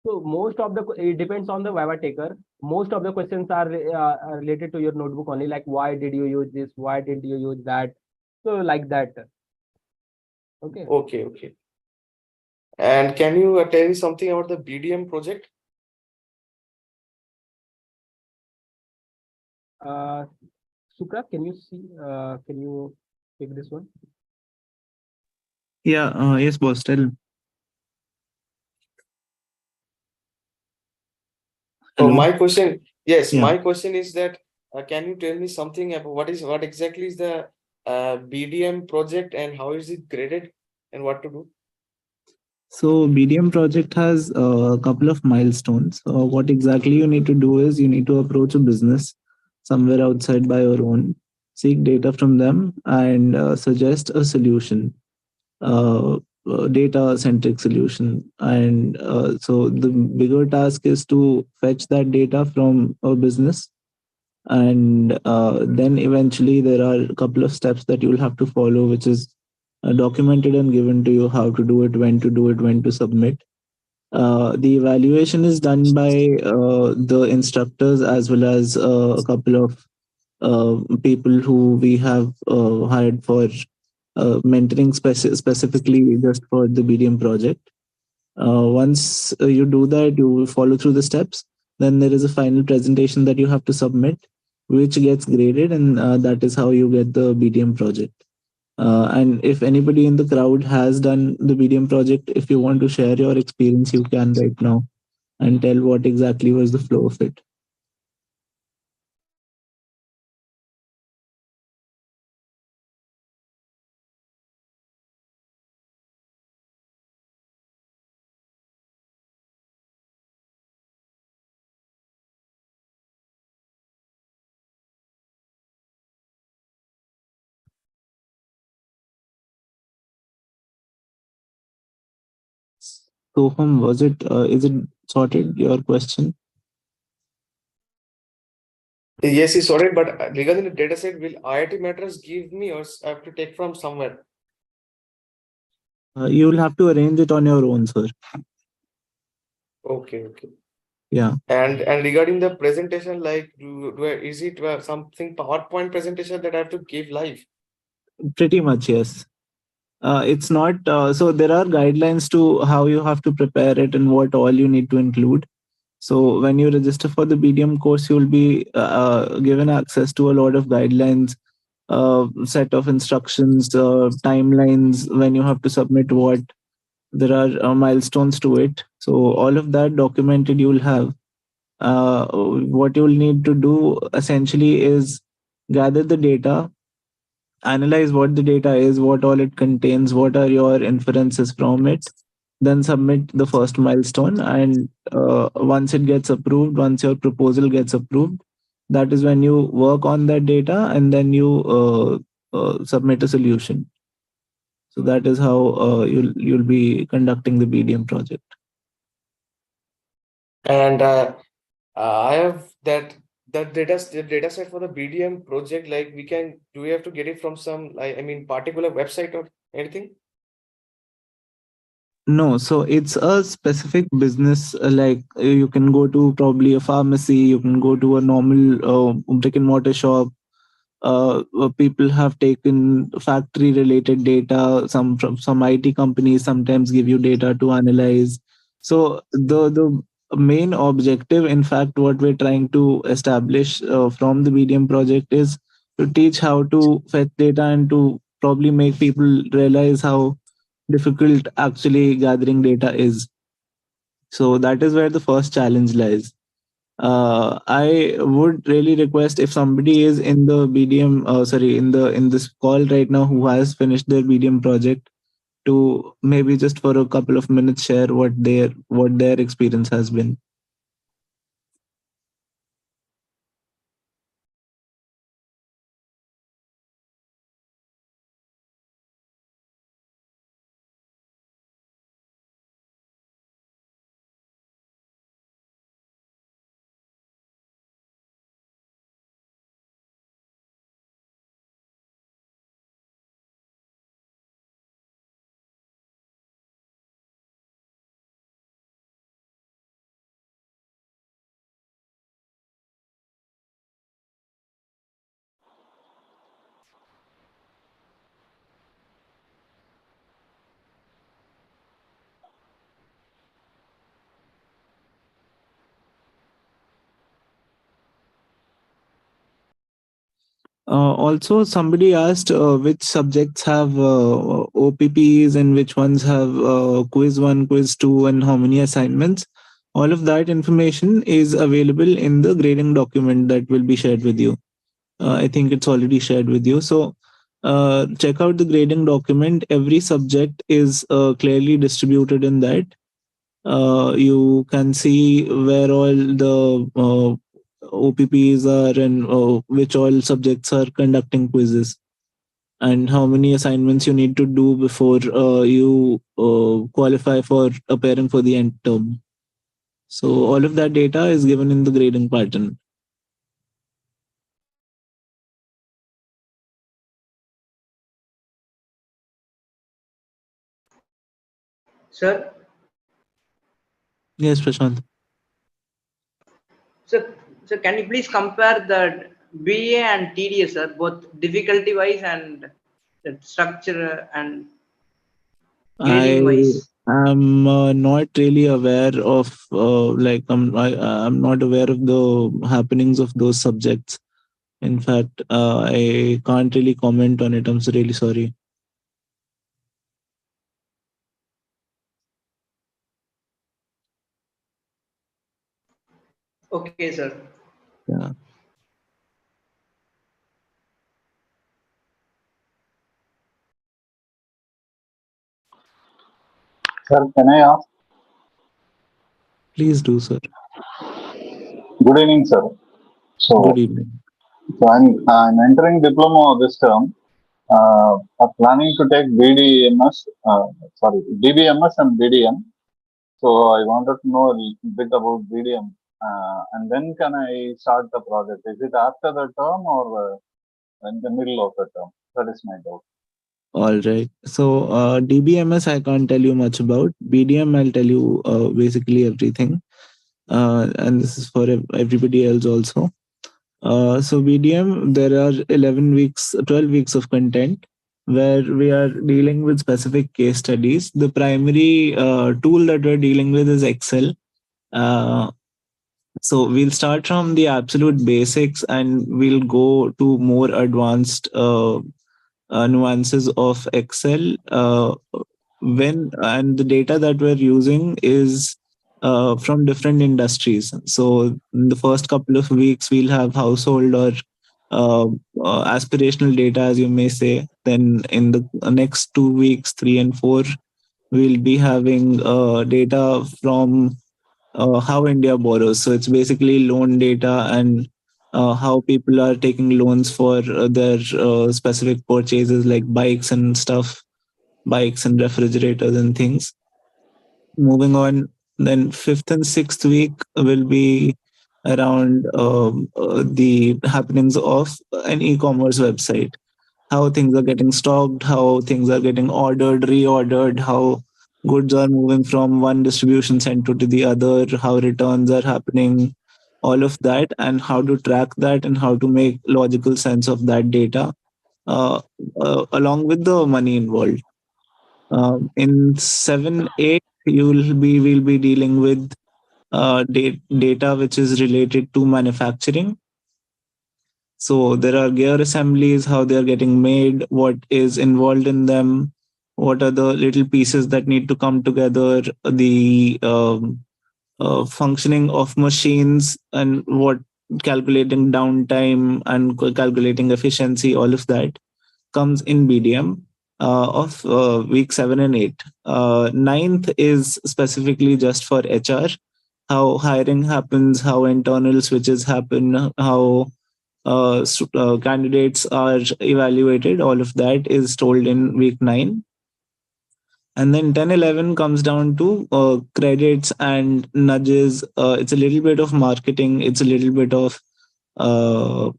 So most of the it depends on the Viva taker. Most of the questions are related to your notebook only, like why did you use this? Why did you use that? So like that. Okay. Okay. And can you tell me something about the BDM project? Sukra, can you see? Can you take this one? Yeah, yes, boss. Tell. So Hello? my question, yes, Yeah. my question is that can you tell me something about what exactly is the BDM project and how is it graded and what to do? So BDM project has a couple of milestones. What exactly you need to do is you need to approach a business somewhere outside by your own, seek data from them, and suggest a solution, data centric solution. And so the bigger task is to fetch that data from a business. And then eventually there are a couple of steps that you'll have to follow, which is documented and given to you how to do it, when to do it, when to submit. The evaluation is done by the instructors as well as a couple of people who we have hired for mentoring specifically just for the BDM project. Once you do that, you follow through the steps. Then there is a final presentation that you have to submit, which gets graded, and that is how you get the BDM project. And if anybody in the crowd has done the BDM project, if you want to share your experience, you can right now and tell what exactly was the flow of it. Soham, is it sorted, your question? Yes, it's sorted, but regarding the data set, will IIT Madras give me or I have to take from somewhere? You will have to arrange it on your own, sir. Okay. Yeah. And regarding the presentation, like is it something PowerPoint presentation that I have to give live? Pretty much, yes. It's not so there are guidelines to how you have to prepare it and what all you need to include. So when you register for the BDM course, you'll be given access to a lot of guidelines, set of instructions, timelines when you have to submit what. There are milestones to it. So all of that documented you'll have. What you'll need to do essentially is gather the data, analyze what the data is, what all it contains, what are your inferences from it, then submit the first milestone. And once it gets approved, once your proposal gets approved, that is when you work on that data and then you submit a solution. So that is how you'll be conducting the BDM project. And I have that data set for the BDM project. Like do we have to get it from some particular website or anything? No, so it's a specific business. Like you can go to probably a pharmacy, you can go to a normal brick and mortar shop. People have taken factory related data. Some from some IT companies sometimes give you data to analyze. So the main objective, in fact, what we're trying to establish from the BDM project is to teach how to fetch data and to probably make people realize how difficult actually gathering data is. So that is where the first challenge lies. I would really request if somebody is in the BDM, sorry, in this call right now who has finished their BDM project, to maybe just for a couple of minutes share what their experience has been. Also, somebody asked which subjects have OPPs and which ones have quiz 1, quiz 2, and how many assignments. All of that information is available in the grading document that will be shared with you. I think it's already shared with you. So check out the grading document. Every subject is clearly distributed in that. You can see where all the OPPs are and which all subjects are conducting quizzes and how many assignments you need to do before you qualify for appearing for the end term. So all of that data is given in the grading pattern. Sir, Yes, Prashant. so can you please compare the BA and TDS, sir, both difficulty wise and the structure and I grading wise? am not really aware of I'm not aware of the happenings of those subjects. In fact, I can't really comment on it. I'm really sorry. Okay, sir. Yeah. Sir, can I ask? Please do, sir. Good evening, sir. Good evening. So I'm entering diploma this term. I'm planning to take DBMS and BDM. So I wanted to know a little bit about BDM. And when can I start the project? Is it after the term or in the middle of the term? That is my doubt. All right. So DBMS, I can't tell you much about. BDM, I'll tell you basically everything. And this is for everybody else also. So BDM, there are 11 weeks, 12 weeks of content where we are dealing with specific case studies. The primary tool that we're dealing with is Excel. So we'll start from the absolute basics and we'll go to more advanced nuances of Excel. And the data that we're using is from different industries. So in the first couple of weeks, we'll have household or aspirational data, as you may say. Then in the next 2 weeks, 3 and 4, we'll be having data from how India borrows. So it's basically loan data and how people are taking loans for their specific purchases like bikes and stuff, bikes and refrigerators and things. Moving on, then 5th and 6th week will be around the happenings of an e-commerce website, how things are getting stocked, how things are getting ordered, reordered, how goods are moving from one distribution center to the other, how returns are happening, all of that, and how to track that and how to make logical sense of that data, uh, along with the money involved. In 7, 8, we'll be dealing with data which is related to manufacturing. So there are gear assemblies, how they are getting made, what is involved in them, what are the little pieces that need to come together, the functioning of machines and what calculating downtime and calculating efficiency, all of that comes in BDM of week 7 and 8. Ninth is specifically just for HR, how hiring happens, how internal switches happen, how candidates are evaluated. All of that is told in week 9. And then 10, 11 comes down to credits and nudges. It's a little bit of marketing. It's a little bit of a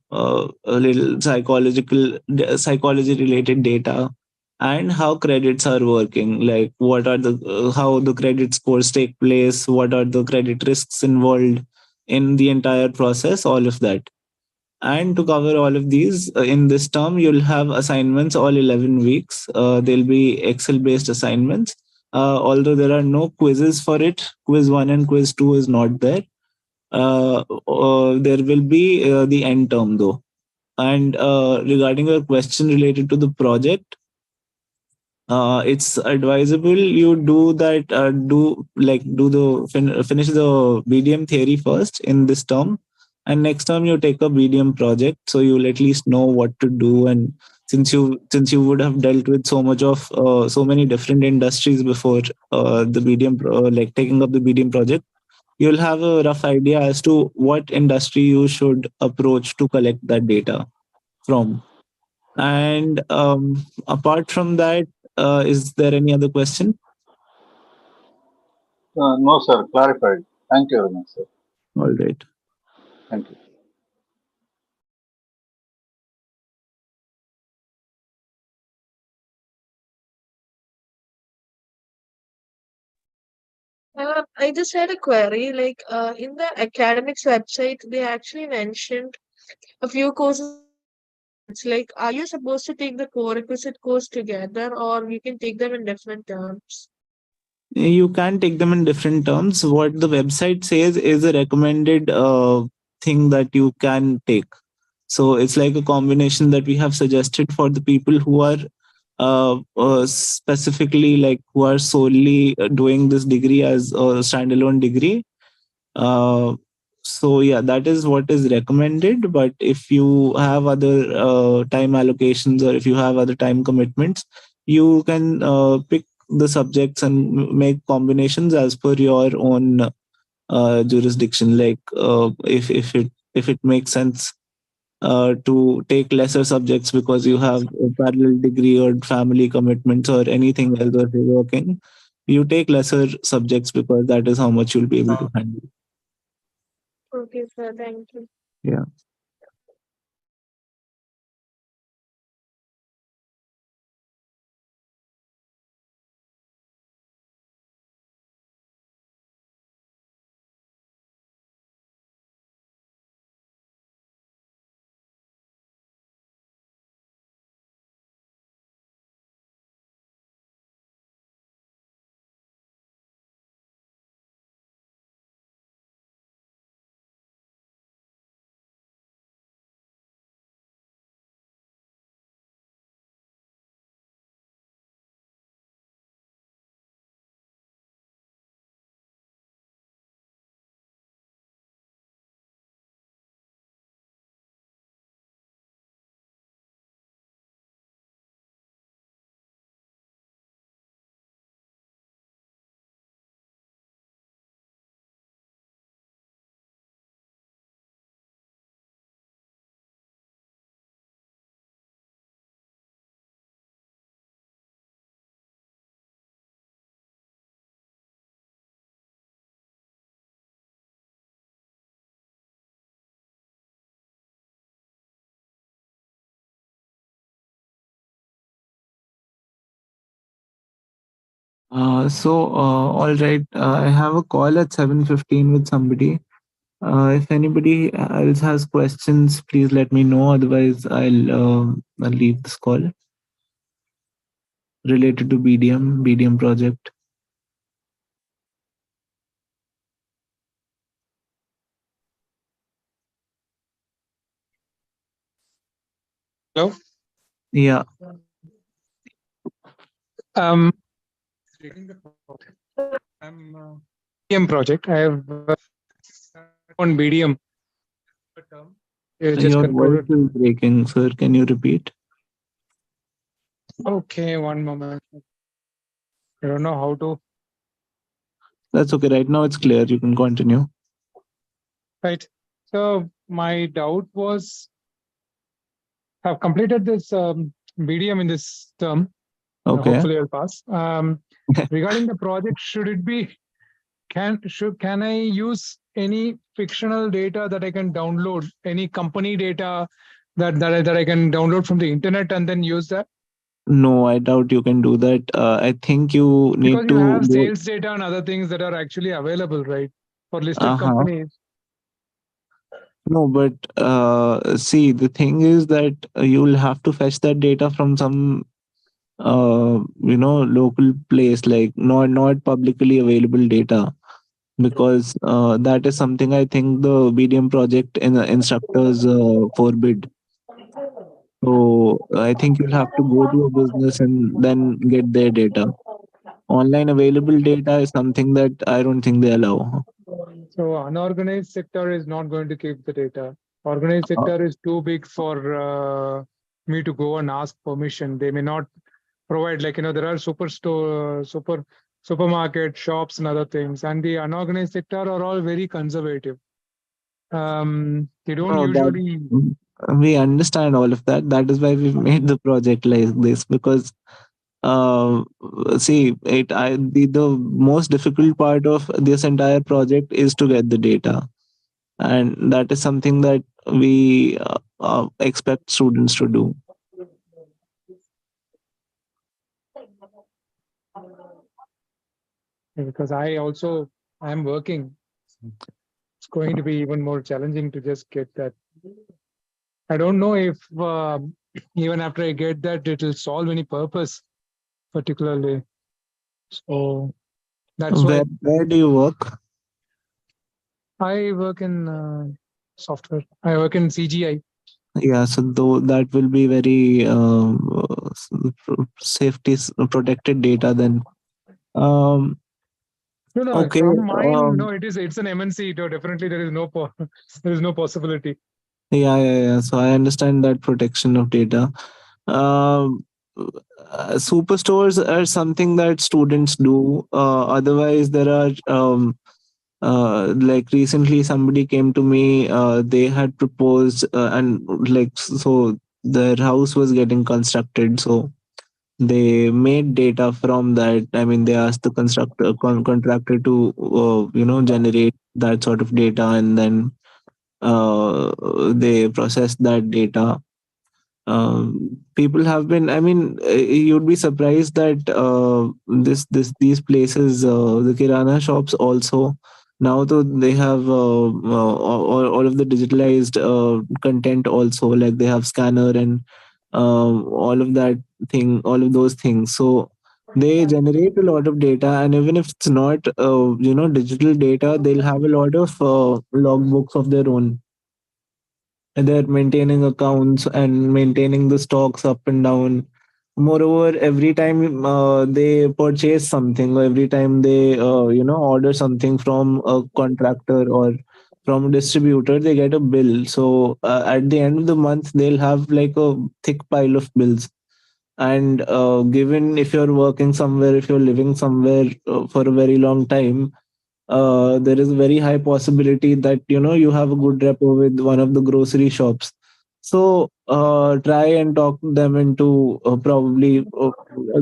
little psychology related data, and how credits are working, like what are the how the credit scores take place, what are the credit risks involved in the entire process, all of that. And to cover all of these in this term, you'll have assignments all 11 weeks. There'll be Excel based assignments, although there are no quizzes for it. Quiz 1 and quiz 2 is not there. There will be the end term though. And regarding a question related to the project, it's advisable you do that. Finish the BDM theory first in this term, and next term you take a BDM project, so you'll at least know what to do. And since you would have dealt with so much of so many different industries before the BDM like taking up the BDM project, you'll have a rough idea as to what industry you should approach to collect that data from. And apart from that, is there any other question? No, sir. Clarified. Thank you very much, sir. All right. Thank you. I just had a query. Like in the academics website, they actually mentioned a few courses. It's like, are you supposed to take the core requisite course together, or you can take them in different terms? You can take them in different terms. What the website says is a recommended thing that you can take. So it's like a combination that we have suggested for the people who are specifically, like, who are solely doing this degree as a standalone degree. So yeah, that is what is recommended. But if you have other time allocations, or if you have other time commitments, you can pick the subjects and make combinations as per your own jurisdiction. Like if it makes sense to take lesser subjects because you have a parallel degree or family commitments or anything else, or if you're working, you take lesser subjects because that is how much you'll be able to handle. Okay, sir. Thank you. Yeah. All right. I have a call at 7:15 with somebody. If anybody else has questions, please let me know. Otherwise, I'll leave this call related to BDM project. Hello? Yeah. Reading the report. I'm BDM project. I have on BDM. Just Your voice concluded. is breaking, sir. Can you repeat? Okay, one moment. I don't know how to. That's okay. Right now it's clear. You can continue. Right. So my doubt was, I've completed this BDM in this term. Okay. Hopefully I'll pass. Regarding the project, should it be can I use any fictional data that I can download, any company data that I can download from the internet and then use that? No, I doubt you can do that. I think you Because need you to have go. sales data and other things that are actually available, right? For listed Uh-huh. companies. No, but see, the thing is that you'll have to fetch that data from some local place, like not publicly available data, because that is something I think the BDM project instructors forbid. So I think you'll have to go to a business and then get their data. Online available data is something that I don't think they allow. So unorganized sector is not going to keep the data. Organized sector is too big for me to go and ask permission. They may not provide, like, there are supermarket shops and other things, and the unorganized sector are all very conservative. They don't No, usually. we understand all of that. That is why we've made the project like this, because see the most difficult part of this entire project is to get the data, and that is something that we expect students to do. Because I am working. It's going to be even more challenging to just get that. I don't know if even after I get that, it will solve any purpose, particularly. So that's why Where do you work? I work in software. I work in CGI. Yeah, so though that will be very safety protected data then. No, Okay. from mine, no, it's an MNC. So definitely there is there is no possibility. Yeah. So I understand that protection of data. Superstores are something that students do. Otherwise, there are like recently somebody came to me. They had proposed and like so their house was getting constructed. So they made data from that. I mean, they asked the contractor to generate that sort of data, and then they process that data. People have been, I mean, you'd be surprised that these places, the kirana shops also, now though they have all of the digitalized content also, like they have scanner and all of that all of those things. So they generate a lot of data, and even if it's not digital data, they'll have a lot of logbooks of their own. They're maintaining accounts and maintaining the stocks up and down. Moreover, every time they purchase something, or every time they order something from a contractor or from a distributor, they get a bill. So at the end of the month, they'll have like a thick pile of bills. And given if you're working somewhere, if you're living somewhere for a very long time, there is a very high possibility that you have a good rapport with one of the grocery shops. So try and talk them into probably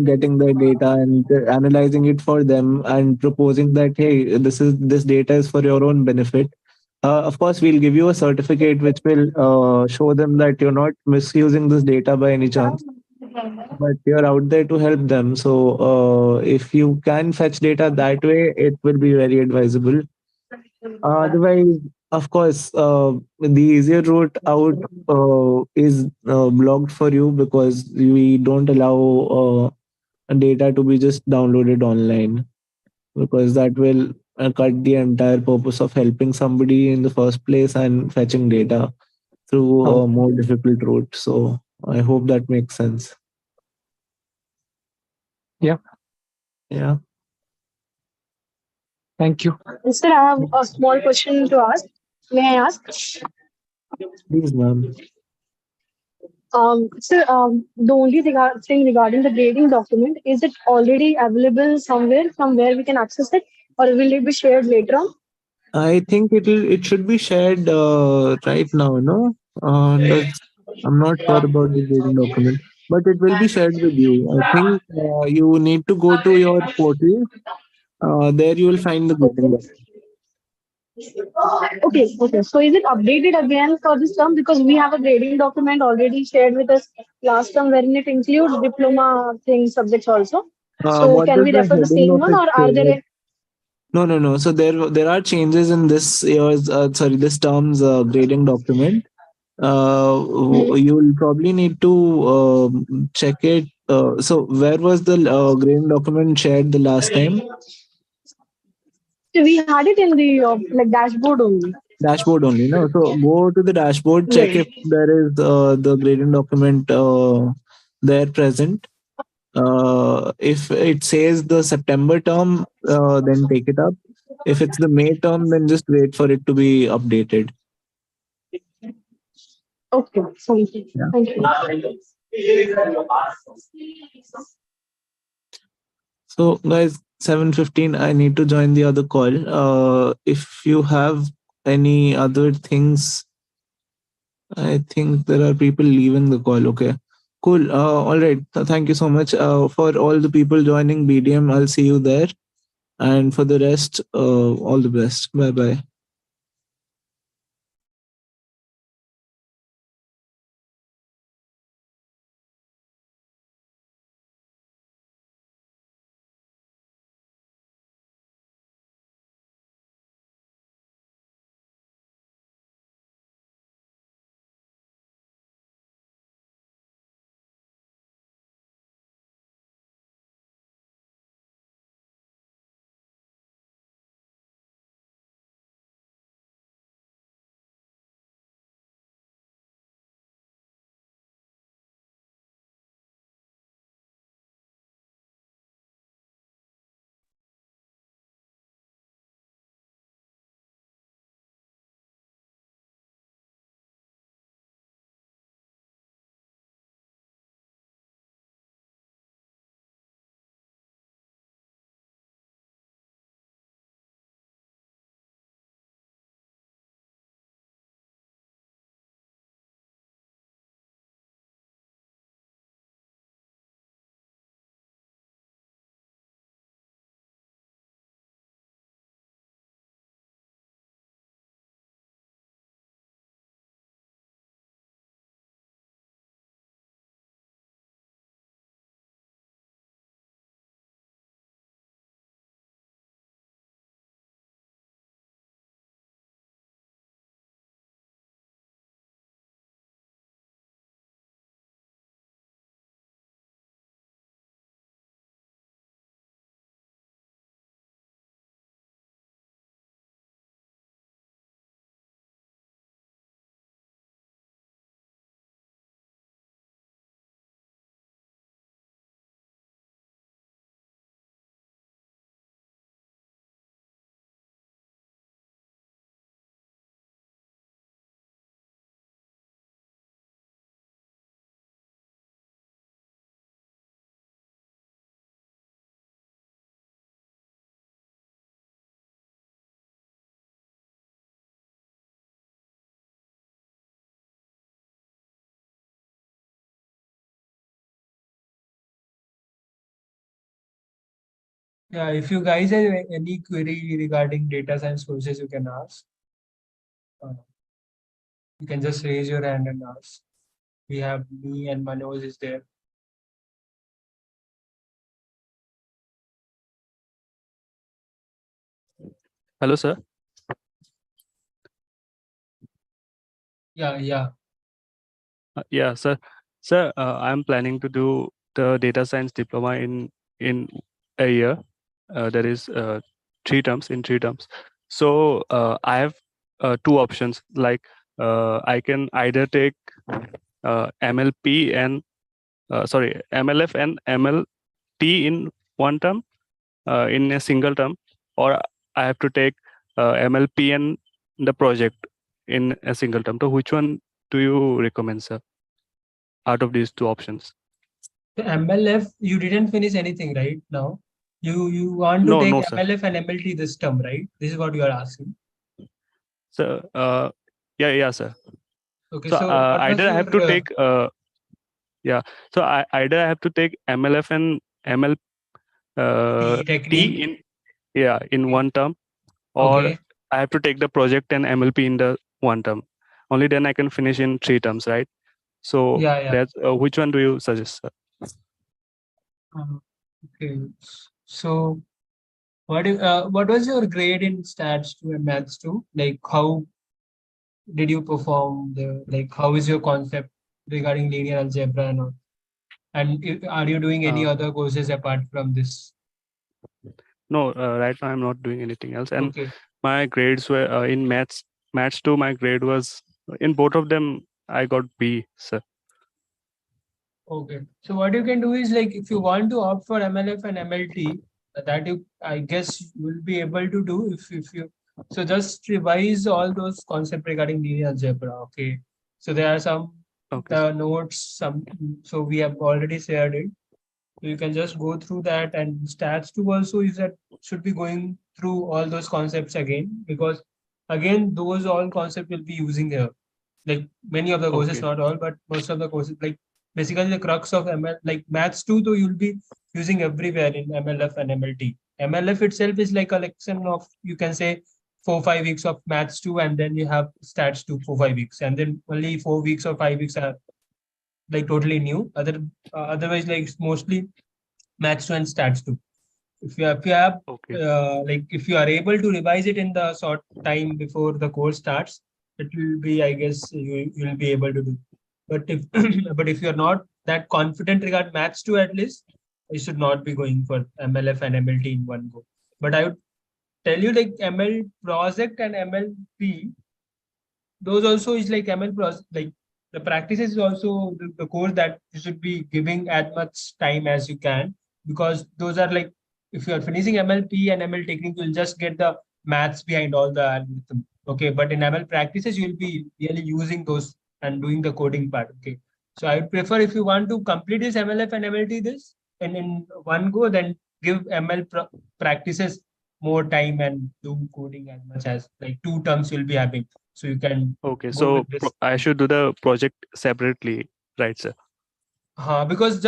getting their data and analyzing it for them, and proposing that, hey, this data is for your own benefit. Of course, we'll give you a certificate which will show them that you're not misusing this data by any chance, but you're out there to help them. So if you can fetch data that way, it will be very advisable. Otherwise, of course, the easier route out is blocked for you, because we don't allow data to be just downloaded online, because that will cut the entire purpose of helping somebody in the first place and fetching data through a more difficult route. So I hope that makes sense. Yeah. Yeah. Thank you. Sir, I have a small question to ask. May I ask? Please, ma'am. Sir, the only thing regarding the grading document, is it already available somewhere from where we can access it, or will it be shared later on? I think it should be shared right now, no? I'm not sure about the grading document, but it will be shared with you. I think you need to go to your portal. There you will find the grading document. Okay. So is it updated again for this term? Because we have a grading document already shared with us last term, wherein it includes diploma thing subjects also. So What can does we the refer the heading same of one, it or are say? there? No. So there are changes in this year's this term's grading document. You'll probably need to check it. So where was the grading document shared the last time? So we had it in the like dashboard only. Dashboard only, no? So go to the dashboard, check Yes. if there is the grading document there present. If it says the September term, then take it up. If it's the May term, then just wait for it to be updated. Okay. Thank you. Yeah. Thank you. So guys, 7:15, I need to join the other call. If you have any other things, I think there are people leaving the call. Okay, cool. All right. Thank you so much for all the people joining BDM. I'll see you there. And for the rest, all the best. Bye bye. Yeah, if you guys have any query regarding data science courses, you can ask. You can just raise your hand and ask. We have me and Manoj is there. Hello, sir. Yeah. Yeah, sir. Sir, I'm planning to do the data science diploma in a year. There is 3 terms in 3 terms. So I have 2 options. Like I can either take MLP and MLF and MLT in one term, in a single term, or I have to take MLP and the project in a single term. So which one do you recommend, sir, out of these two options? The MLF, you didn't finish anything right now. You want to No, take no, sir. MLF and MLT this term, right? This is what you are asking. So yeah, sir. Okay, So so what was either I have to your take yeah. So either I have to take MLF and ML technique? T in one term, or Okay. I have to take the project and MLP in the one term. Only then I can finish in 3 terms, right? So Yeah. that's which one do you suggest, sir? Okay. So what was your grade in stats 2 and maths 2? Like how did you perform how is your concept regarding linear algebra and all? And are you doing any other courses apart from this? No, right now I'm not doing anything else. And Okay. my grades were in maths 2, my grade was in both of them I got B, sir. Okay. So what you can do is like if you want to opt for MLF and MLT, that I guess you will be able to do if you so just revise all those concepts regarding linear algebra. Okay. So there are some the notes, so we have already shared it. So you can just go through that, and stats 2 also is that should be going through all those concepts again, because again those all concepts will be using here. Like many of the courses, Okay. not all, but most of the courses, like basically the crux of ML, like maths 2, though you'll be using everywhere in MLF and MLT. MLF itself is like a collection of, you can say, 4-5 weeks of maths 2, and then you have stats 2 for 5 weeks, and then only 4 weeks or 5 weeks are like totally new. Otherwise, like it's mostly maths 2 and stats 2. If you have like if you are able to revise it in the short time before the course starts, it will be, I guess, you will be able to do. But if but if you're not that confident regarding maths 2, at least you should not be going for MLF and MLT in one go. But I would tell you, like ML project and MLP, those also is like like the practices is also the course that you should be giving as much time as you can, because those are like, if you are finishing MLP and ML technique, you'll just get the maths behind all the algorithm. Okay, but in ML practices, you'll be really using those and doing the coding part. Okay, so I would prefer, if you want to complete this MLF and MLT this and in one go, then give practices more time and do coding as much as like 2 terms you'll be having. So you can Okay, go so with this. I should do the project separately, right, sir? Because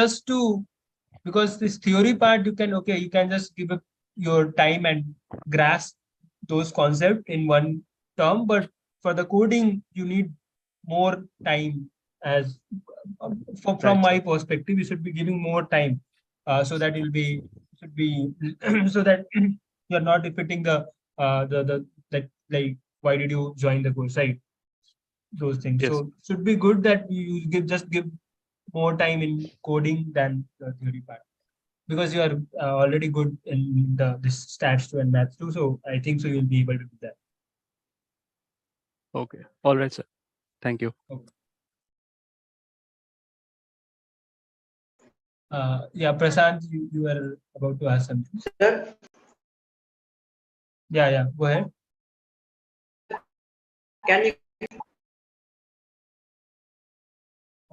because this theory part, you can just give up your time and grasp those concepts in one term, but for the coding you need more time. As from my perspective, you should be giving more time, so that should be so that you're not repeating the like why did you join the course, right? Those things. Yes. So should be good that you give more time in coding than the theory part, because you are already good in this stats 2 and maths 2. So I think so you'll be able to do that. Okay. All right, sir. Thank you. Okay. Yeah, Prashant, you were about to ask something. Sir? Yeah, go ahead. Can you?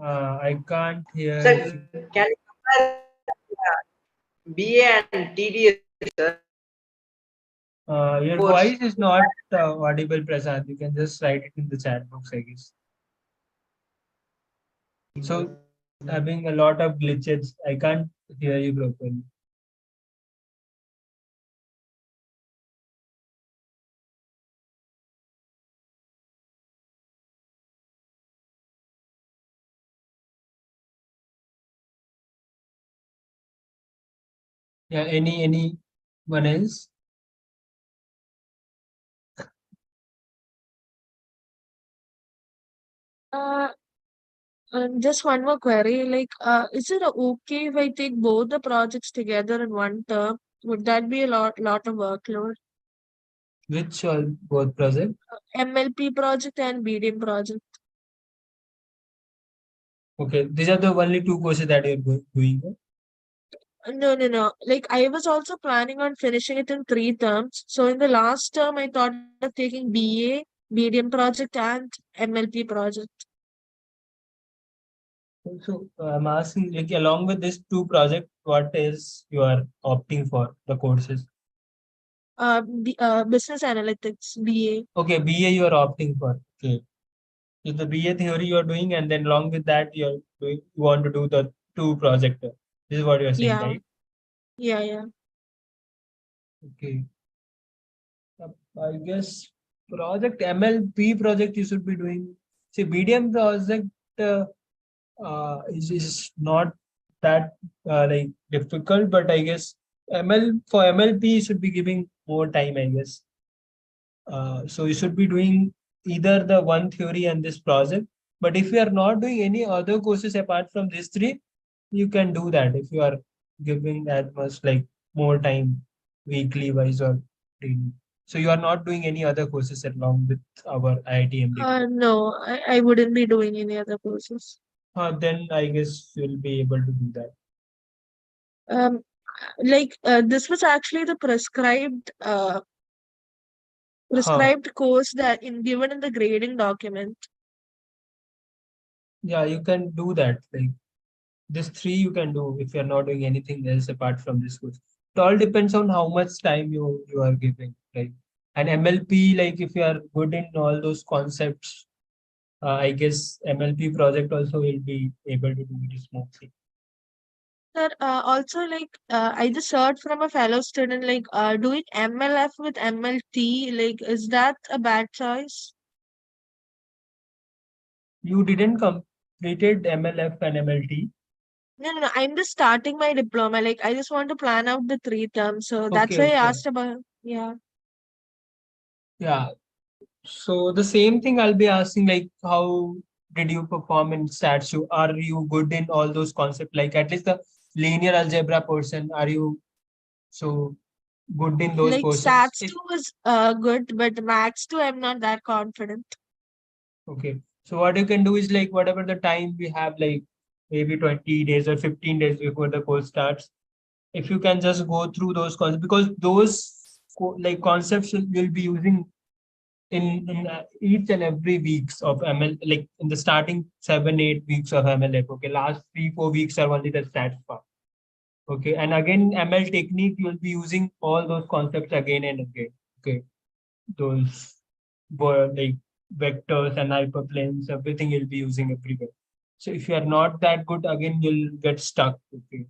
I can't hear. Sir, can you compare BA and TDS, sir? Your voice is not audible, Prashant. You can just write it in the chat box, I guess. So having a lot of glitches. I can't hear you properly. Yeah, anyone else? Just one more query. Like, is it okay if I take both the projects together in one term? Would that be a lot of workload? Which both project? MLP project and BDM project. Okay, these are the only 2 courses that you're doing. No. Like I was also planning on finishing it in 3 terms. So in the last term, I thought of taking BA, medium project, and MLP project. So I'm asking, like, along with this two project, what is you are opting for the courses? Business analytics, BA. Okay, BA you are opting for. Okay, so the BA theory you are doing, and then along with that you are doing, you want to do the two project. This is what you are saying, Yeah, right? yeah. Okay. I guess project MLP project you should be doing. See, BDM project is not that like difficult, but I guess for MLP you should be giving more time, I guess. So you should be doing either the one theory and this project. But if you are not doing any other courses apart from these three, you can do that if you are giving that much like more time weekly wise or daily. So you are not doing any other courses along with our IIT MD. No, I wouldn't be doing any other courses. Then I guess you'll be able to do that. This was actually the prescribed course that given in the grading document. Yeah, you can do that. Like this three you can do if you're not doing anything else apart from this course. It all depends on how much time you are giving. Like and MLP, like if you are good in all those concepts, I guess MLP project also will be able to do it smoothly. Sir, also I just heard from a fellow student doing MLF with MLT, is that a bad choice? You didn't completed MLF and MLT. No. I'm just starting my diploma. I just want to plan out the 3 terms. So that's why I asked about, yeah. Yeah. So the same thing I'll be asking, like, how did you perform in stats? Are you good in all those concepts? Like at least the linear algebra portion, are you so good in those portions? Stats 2 was good, but Maths 2 I'm not that confident. Okay. So what you can do is like whatever the time we have, like maybe 20 days or 15 days before the course starts, if you can just go through those concepts, because those like concepts will be using in each and every weeks of ML, like in the starting 7-8 weeks of MLF. Okay, last 3-4 weeks are only the stats part. Okay, and again ML technique you'll be using all those concepts again and again. Okay, those were like vectors and hyperplanes, everything you'll be using everywhere. So if you are not that good, again you'll get stuck. Okay,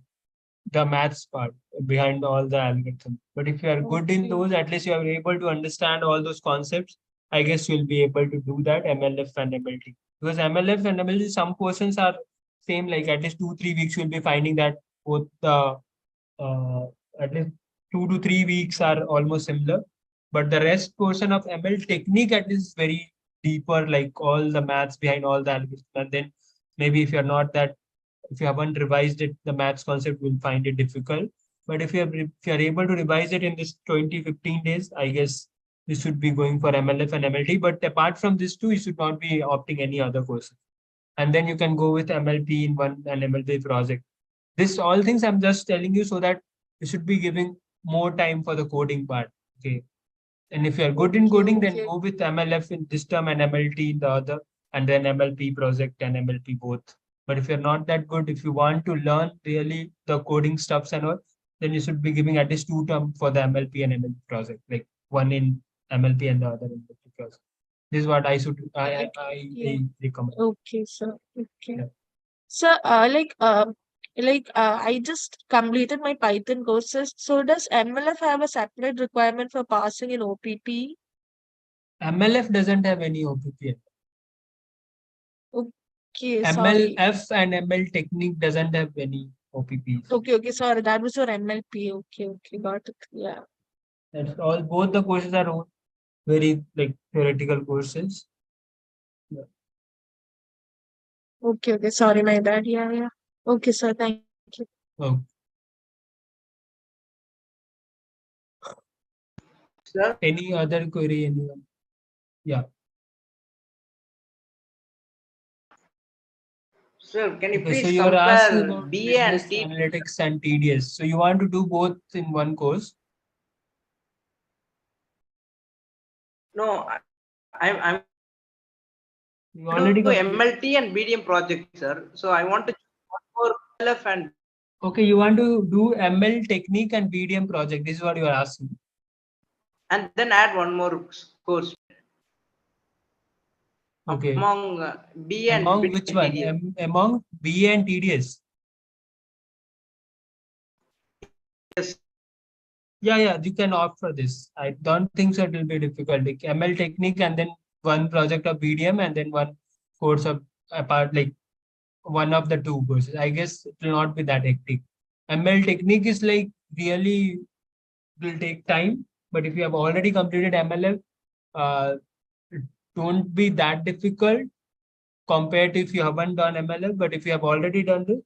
the maths part behind all the algorithms. But if you are good in those, at least you are able to understand all those concepts. I guess you'll be able to do that MLF and MLT. Because MLF and MLT, some portions are same, like at least 2-3 weeks you'll be finding that both the at least 2 to 3 weeks are almost similar. But the rest portion of ML technique at least is very deeper, like all the maths behind all the algorithms. And then maybe if you haven't revised it, the maths concept will find it difficult. But if you're able to revise it in this 20-15 days, I guess you should be going for MLF and MLT. But apart from this two, you should not be opting any other courses. And then you can go with MLP in one and MLP project. This all things I'm just telling you so that you should be giving more time for the coding part. Okay. And if you're good in coding, then go with MLF in this term and MLT in the other, and then MLP project and MLP both. But if you're not that good, if you want to learn really the coding stuffs and all, then you should be giving at least 2 term for the MLP and MLP project, like one in MLP and the other in MLP project. This is what I recommend. Okay, sir. Okay. Yeah. So, I just completed my Python courses. So, does MLF have a separate requirement for passing in OPP? MLF doesn't have any OPP. Okay, sorry. MLF and ML technique doesn't have any OPPs. Okay, sorry. That was your MLP. Okay, got it. Yeah. That's all. Both the courses are very like theoretical courses. Yeah. Okay. Sorry, my bad. Yeah. Okay, sir. Thank you. Oh. Sir? Any other query? Anyone? Yeah. Sir, can you Okay, so please you are asking compare about BA business and T? analytics and TDS. So you want to do both in one course? No, I'm You do already completed. MLT and BDM project, sir. So I want to choose one for LF and Okay, you want to do ML technique and BDM project. This is what you are asking. then add one more course Okay. among BA and Among which one? TDS. Among BA and TDS. Yes. Yeah, you can opt for this. I don't think so it will be difficult. Like ML technique and then one project of BDM and then one course of apart, like one of the two courses. I guess it will not be that hectic. ML technique is like really will take time, but if you have already completed MLF, it won't be that difficult compared to if you haven't done MLF. But if you have already done it,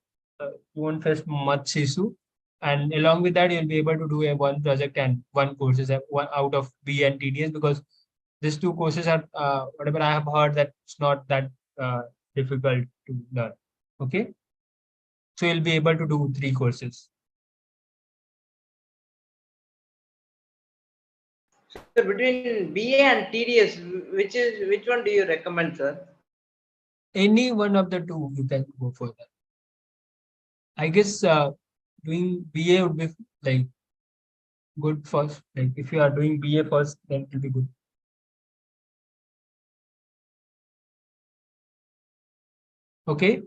you won't face much issue. And along with that, you'll be able to do a one project and one courses one out of B and TDS, because these two courses are whatever I have heard that it's not that difficult to learn. Okay, so you'll be able to do three courses. So between BA and TDS, which one do you recommend, sir? Any one of the two you can go for that. I guess doing BA would be like good first. Like if you are doing BA first, then it will be good. Okay.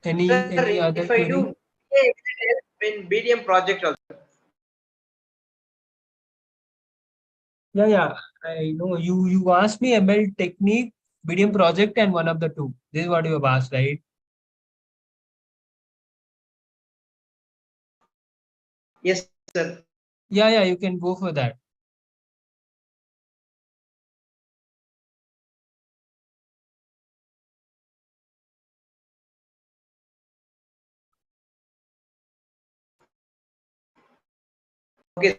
Any Sir, other if I query? do BA, it will help in BDM project also. Yeah. I know you asked me ML technique, BDM project, and one of the two. This is what you have asked, right? Yes, sir. Yeah, you can go for that. Okay,